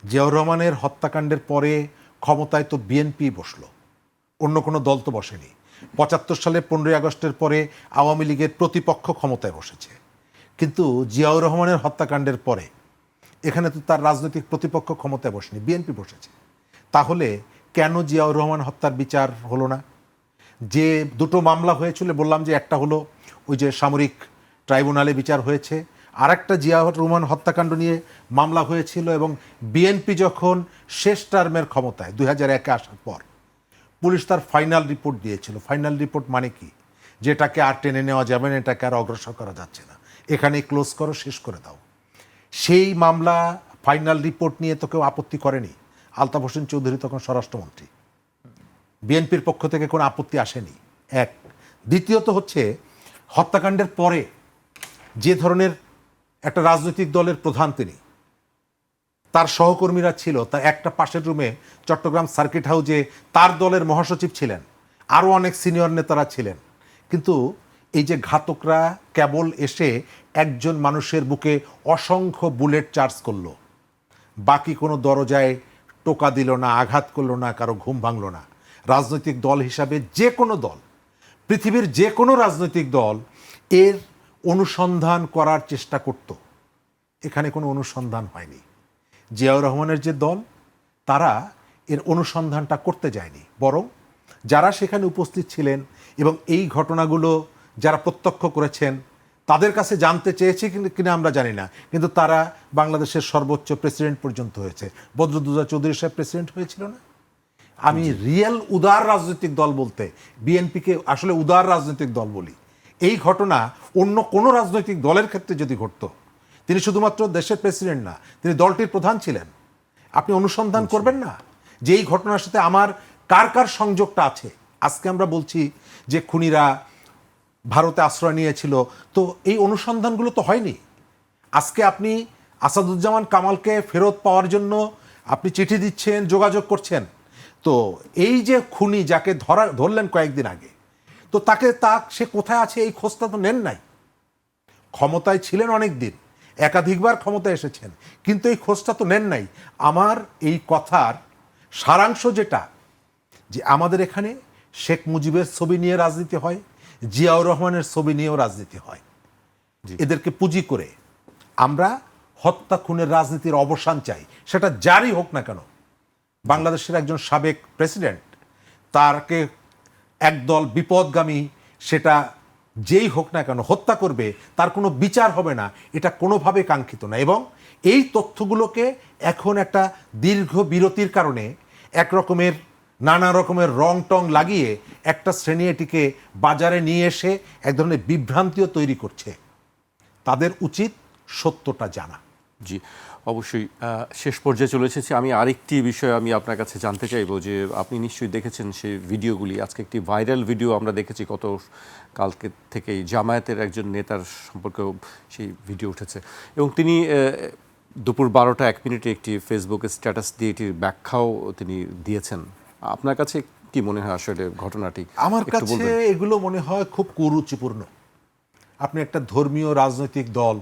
জিয়াউর রহমানের হত্যাকাণ্ডের পরে ক্ষমতায় তো বিএনপি বসলো, অন্য কোনো দল তো বসেনি। ৭৫ সালে ১৫ই আগস্টের পরে আওয়ামী লীগের প্রতিপক্ষ ক্ষমতায় বসেছে, কিন্তু জিয়াউর রহমানের হত্যাকাণ্ডের পরে এখানে তো তার রাজনৈতিক প্রতিপক্ষ ক্ষমতায় বসেনি, বিএনপি বসেছে। তাহলে কেন জিয়াউর রহমান হত্যার বিচার হলো না? যে দুটো মামলা হয়েছিল, বললাম যে একটা হলো ওই যে সামরিক ট্রাইব্যুনালে বিচার হয়েছে, আর একটা জিয়াউর রহমান হত্যাকাণ্ড নিয়ে মামলা হয়েছিল, এবং বিএনপি যখন শেষ টার্মের ক্ষমতায় ২০০১-এ আসার পর পুলিশ তার ফাইনাল রিপোর্ট দিয়েছিল। ফাইনাল রিপোর্ট মানে কি? যেটাকে আর টেনে নেওয়া যাবে না, এটাকে আর অগ্রসর করা যাচ্ছে না, এখানে ক্লোজ করো, শেষ করে দাও। সেই মামলা ফাইনাল রিপোর্ট নিয়ে তো কেউ আপত্তি করেনি। আলতাফ হোসেন চৌধুরী তখন স্বরাষ্ট্রমন্ত্রী, বিএনপির পক্ষ থেকে কোনো আপত্তি আসেনি, এক। দ্বিতীয়ত হচ্ছে, হত্যাকাণ্ডের পরে যে ধরনের একটা রাজনৈতিক দলের প্রধান তিনি, তার সহকর্মীরা ছিল, তার একটা পাশের রুমে চট্টগ্রাম সার্কিট হাউসে তার দলের মহাসচিব ছিলেন, আরও অনেক সিনিয়র নেতারা ছিলেন, কিন্তু এই যে ঘাতকরা কেবল এসে একজন মানুষের বুকে অসংখ্য বুলেট চার্জ করলো, বাকি কোনো দরজায় টোকা দিল না, আঘাত করলো না, কারো ঘুম ভাঙলো না। রাজনৈতিক দল হিসাবে যে কোনো দল, পৃথিবীর যে কোনো রাজনৈতিক দল এর অনুসন্ধান করার চেষ্টা করত, এখানে কোনো অনুসন্ধান হয়নি। জিয়াউর রহমানের যে দল, তারা এর অনুসন্ধানটা করতে যায়নি, বরং যারা সেখানে উপস্থিত ছিলেন এবং এই ঘটনাগুলো যারা প্রত্যক্ষ করেছেন তাদের কাছে জানতে চেয়েছে কিনা আমরা জানি না, কিন্তু তারা বাংলাদেশের সর্বোচ্চ প্রেসিডেন্ট পর্যন্ত হয়েছে। বদরুদ্দোজা চৌধুরী সাহেব প্রেসিডেন্ট হয়েছিল না? আমি রিয়েল উদার রাজনৈতিক দল বলতে বিএনপিকে আসলে উদার রাজনৈতিক দল বলি। এই ঘটনা অন্য কোনো রাজনৈতিক দলের ক্ষেত্রে যদি ঘটতো, তিনি শুধুমাত্র দেশের প্রেসিডেন্ট না, তিনি দলটির প্রধান ছিলেন, আপনি অনুসন্ধান করবেন না যে এই ঘটনার সাথে আমার কার কার সংযোগটা আছে? আজকে আমরা বলছি যে খুনিরা ভারতে আশ্রয় নিয়েছিল, তো এই অনুসন্ধানগুলো তো হয়নি। আজকে আপনি আসাদুজ্জামান কামালকে ফেরত পাওয়ার জন্য আপনি চিঠি দিচ্ছেন, যোগাযোগ করছেন, তো এই যে খুনি যাকে ধরলেন কয়েকদিন আগে, তো সে কোথায় আছে এই খোঁজটা তো নেন নাই। ক্ষমতায় ছিলেন অনেক দিন, একাধিকবার ক্ষমতায় এসেছেন, কিন্তু এই খোঁজটা তো নেন নাই। আমার এই কথার সারাংশ যেটা, যে আমাদের এখানে শেখ মুজিবের ছবি নিয়ে রাজনীতি হয়, জিয়াউর রহমানের ছবি নিয়েও রাজনীতি হয়। এদেরকে পুঁজি করে আমরা হত্যা খুনের রাজনীতির অবসান চাই, সেটা যারই হোক না কেন। বাংলাদেশের একজন সাবেক প্রেসিডেন্ট, তারকে একদল বিপদগামী, সেটা যেই হোক না কেন, হত্যা করবে, তার কোনো বিচার হবে না, এটা কোনোভাবে কাঙ্ক্ষিত না। এবং এই তথ্যগুলোকে এখন একটা দীর্ঘ বিরতির কারণে একরকমের নানা রকমের রং টং লাগিয়ে একটা শ্রেণী এটিকে বাজারে নিয়ে এসে এক ধরনের বিভ্রান্তিও তৈরি করছে। তাদের উচিত সত্যটা জানা। জি, অবশ্যই। শেষ পর্যায়ে চলে এসেছি। আমি আরেকটি বিষয় আমি আপনার কাছে জানতে চাইবো, যে আপনি নিশ্চয়ই দেখেছেন সেই ভিডিওগুলি। আজকে একটি ভাইরাল ভিডিও আমরা দেখেছি গত কালকে থেকেই, জামায়াতের একজন নেতার সম্পর্কেও সেই ভিডিও উঠেছে, এবং তিনি দুপুর 12টা 1 মিনিটে একটি ফেসবুকে স্ট্যাটাস দিয়ে এটির ব্যাখ্যাও তিনি দিয়েছেন। আপনার কাছে কি মনে হয় আসলে ঘটনাটি? আমার কাছে এগুলো মনে হয় খুব কুরুচিপূর্ণ। আপনি একটা ধর্মীয় রাজনৈতিক দল,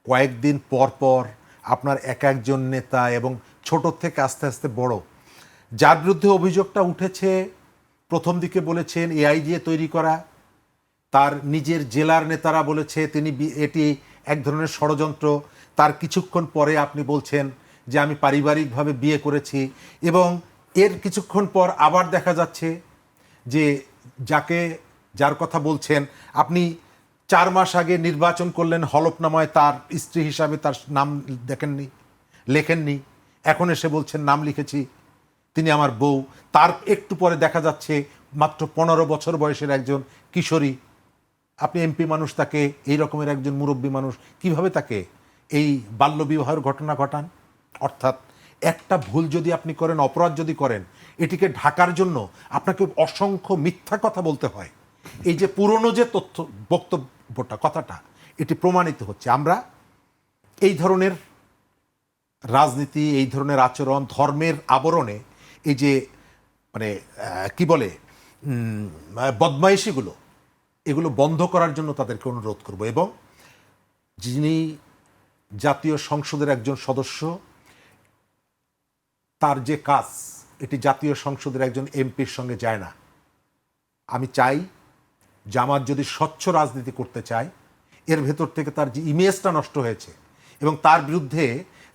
কয়েকদিন পর পর আপনার এক একজন নেতা, এবং ছোট থেকে আস্তে আস্তে বড়, যার বিরুদ্ধে অভিযোগটা উঠেছে, প্রথম দিকে বলেছেন এআই দিয়ে তৈরি করা, তার নিজের জেলার নেতারা বলেছে এটি এক ধরনের ষড়যন্ত্র, তার কিছুক্ষণ পরে আপনি বলছেন যে আমি পারিবারিকভাবে বিয়ে করেছি, এবং এর কিছুক্ষণ পর আবার দেখা যাচ্ছে যে যার কথা বলছেন আপনি 4 মাস আগে নির্বাচন করলেন, হলফনামায় তার স্ত্রী হিসাবে তার নাম লেখেননি, এখন এসে বলছেন নাম লিখেছি, তিনি আমার বউ। তার একটু পরে দেখা যাচ্ছে মাত্র 15 বছর বয়সের একজন কিশোরী। আপনি এমপি মানুষ, তাকে এই রকমের একজন মুরব্বী মানুষ কিভাবে তাকে এই বাল্যবিবাহের ঘটনা ঘটান? অর্থাৎ একটা ভুল যদি আপনি করেন, অপরাধ যদি করেন, এটিকে ঢাকার জন্য আপনাকে অসংখ্য মিথ্যা কথা বলতে হয়। এই যে পুরনো যে তথ্য বক্তব্যটা, কথাটা, এটি প্রমাণিত হচ্ছে। আমরা এই ধরনের রাজনীতি, এই ধরনের আচরণ, ধর্মের আবরণে এই যে মানে কি বলে বদমাইশিগুলো, এগুলো বন্ধ করার জন্য তাদেরকে অনুরোধ করব। এবং যিনি জাতীয় সংসদের একজন সদস্য, তার যে কাজ, এটি জাতীয় সংসদের একজন এমপির সঙ্গে যায় না। আমি চাই জামাত যদি স্বচ্ছ রাজনীতি করতে চায়, এর ভেতর থেকে তার যে ইমেজটা নষ্ট হয়েছে এবং তার বিরুদ্ধে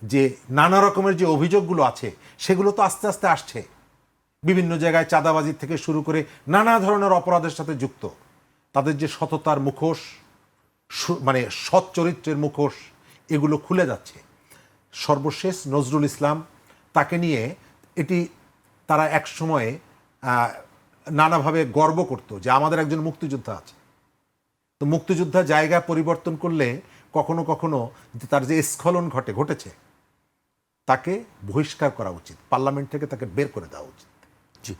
যে নানা রকমের যে অভিযোগগুলো আছে, সেগুলো তো আস্তে আস্তে আসছে। বিভিন্ন জায়গায় চাঁদাবাজি থেকে শুরু করে নানা ধরনের অপরাধের সাথে যুক্ত। তাদের যে সততার মুখোশ, মানে সৎ চরিত্রের মুখোশ, এগুলো খুলে যাচ্ছে। সর্বশেষ নজরুল ইসলাম, তাকে নিয়ে এটি তারা এক সময়ে নানাভাবে গর্ব করত যে আমাদের একজন মুক্তিযোদ্ধা আছে। তো মুক্তিযোদ্ধা জায়গা পরিবর্তন করলে কখনো কখনো তার যে স্খলন ঘটেছে, তাকে বহিষ্কার করা উচিত, পার্লামেন্ট থেকে তাকে বের করে দেওয়া উচিত। জি,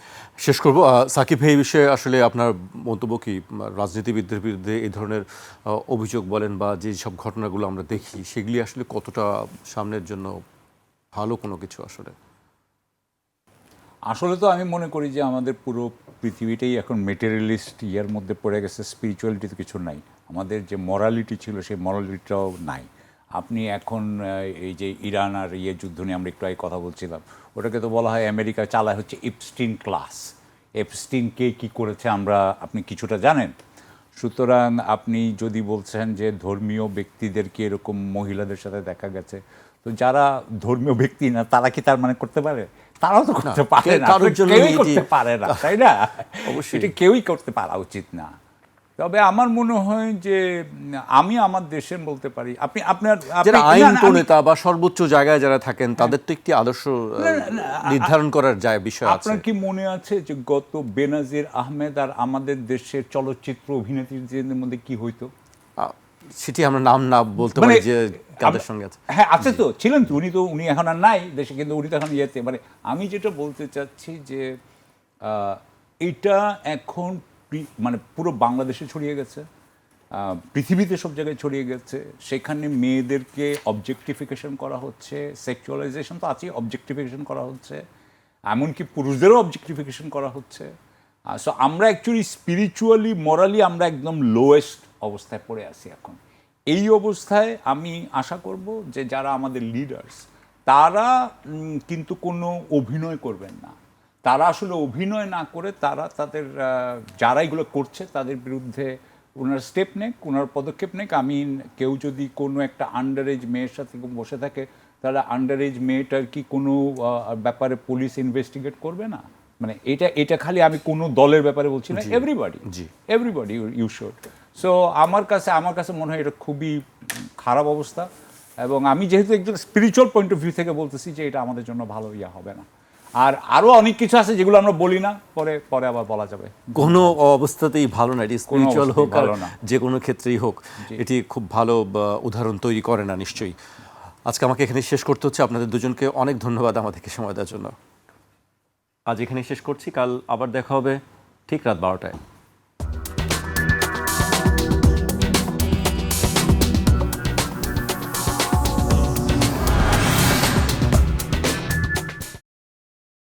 শেষ করব। সাকিব ভাই, এই বিষয়ে আসলে আপনার মন্তব্য কি? রাজনীতিবিদদের বিরুদ্ধে এই ধরনের অভিযোগ বলেন বা যে সব ঘটনাগুলো আমরা দেখি, সেগুলি আসলে কতটা সামনের জন্য ভালো কোনো কিছু? আসলে তো আমি মনে করি যে আমাদের পুরো পৃথিবীটাই এখন মেটেরিয়ালিস্ট ইয়ার মধ্যে পড়ে গেছে, স্পিরিচুয়ালিটি তো কিছু নাই। আমাদের যে মরালিটি ছিল, সেই মরালিটিটাও নাই। আপনি এখন এই যে ইরান আর যুদ্ধ নিয়ে আমরা একটু আগে কথা বলছিলাম, ওটাকে তো বলা হয় আমেরিকা চালায় হচ্ছে এপস্টিন ক্লাস। এপস্টিন কে কী করেছে আপনি কিছুটা জানেন। সুতরাং আপনি যদি বলছেন যে ধর্মীয় ব্যক্তিদেরকে এরকম মহিলাদের সাথে দেখা গেছে, তো যারা ধর্মীয় ব্যক্তি না তারা কি তার মানে করতে পারে? তারাও তো করতে পারে না, কেউই করতে পারে না, তাই না? অবশ্যই এটা কেউই করতে পারা উচিত না। তবে আমার মনে হয় যে আমি আমার দেশের বলতে পারি, আপনার আইন প্রণেতা বা সর্বোচ্চ জায়গায় যারা থাকেন, তাদের তো একটি আদর্শ নির্ধারণ করার যায় বিষয় আছে। আপনার কি মনে আছে যে গত বেনাজির আহমেদ আর আমাদের দেশের চলচ্চিত্র অভিনেত্রীদের মধ্যে কি হইতো? সেটি আমরা নাম না বলতে পারি যে কাদের সঙ্গে আছে। হ্যাঁ, আছে তো, ছিলেন তো, উনি এখন আর নাই দেশে, কিন্তু উনি তো এখন ইয়েতে। মানে আমি যেটা বলতে চাচ্ছি যে এটা এখন মানে পুরো বাংলাদেশে ছড়িয়ে গেছে, পৃথিবীতে সব জায়গায় ছড়িয়ে গেছে। সেখানে মেয়েদেরকে অবজেক্টিফিকেশন করা হচ্ছে, সেক্সুয়ালাইজেশন তো আছেই, অবজেক্টিফিকেশন করা হচ্ছে, এমনকি পুরুষদেরও অবজেক্টিফিকেশন করা হচ্ছে। সো আমরা অ্যাকচুয়ালি স্পিরিচুয়ালি, মরালি আমরা একদম লোয়েস্ট অবস্থায় পড়ে আছি এখন। এই অবস্থায় আমি আশা করব যে যারা আমাদের লিডার্স, তারা কিন্তু কোনো অভিনয় করবেন না। তারা আসলে অভিনয় না করে তারা তাদের যারা এগুলো করছে তাদের বিরুদ্ধে ওনার স্টেপ নেক, ওনার পদক্ষেপ নেক। কেউ যদি কোনো একটা আন্ডার এজ মেয়ের সাথে বসে থাকে, তাহলে আন্ডার এজ মেয়েটার কি কোনো ব্যাপারে পুলিশ ইনভেস্টিগেট করবে না? মানে এটা খালি আমি কোনো দলের ব্যাপারে বলছি না, এভরিবডি ইউ শুড। সো আমার কাছে মনে হয় এটা খুবই খারাপ অবস্থা। এবং আমি যেহেতু একজন স্পিরিচুয়াল পয়েন্ট অফ ভিউ থেকে বলতেছি যে এটা আমাদের জন্য ভালো হবে না। আর আরো অনেক কিছু আছে যেগুলো আমরা বলি না, পরে আবার বলা যাবে। কোনো অবস্থাতেই ভালো না, এটি স্পিরিচুয়াল হোক আর যে কোনো ক্ষেত্রেই হোক, এটি খুব ভালো উদাহরণ তৈরি করে না নিশ্চয়ই। আজকে আমাকে এখানে শেষ করতে হচ্ছে। আপনাদের দুজনকে অনেক ধন্যবাদ আমাদেরকে সময় দেওয়ার জন্য। আজ এখানে শেষ করছি, কাল আবার দেখা হবে ঠিক রাত 12টায়।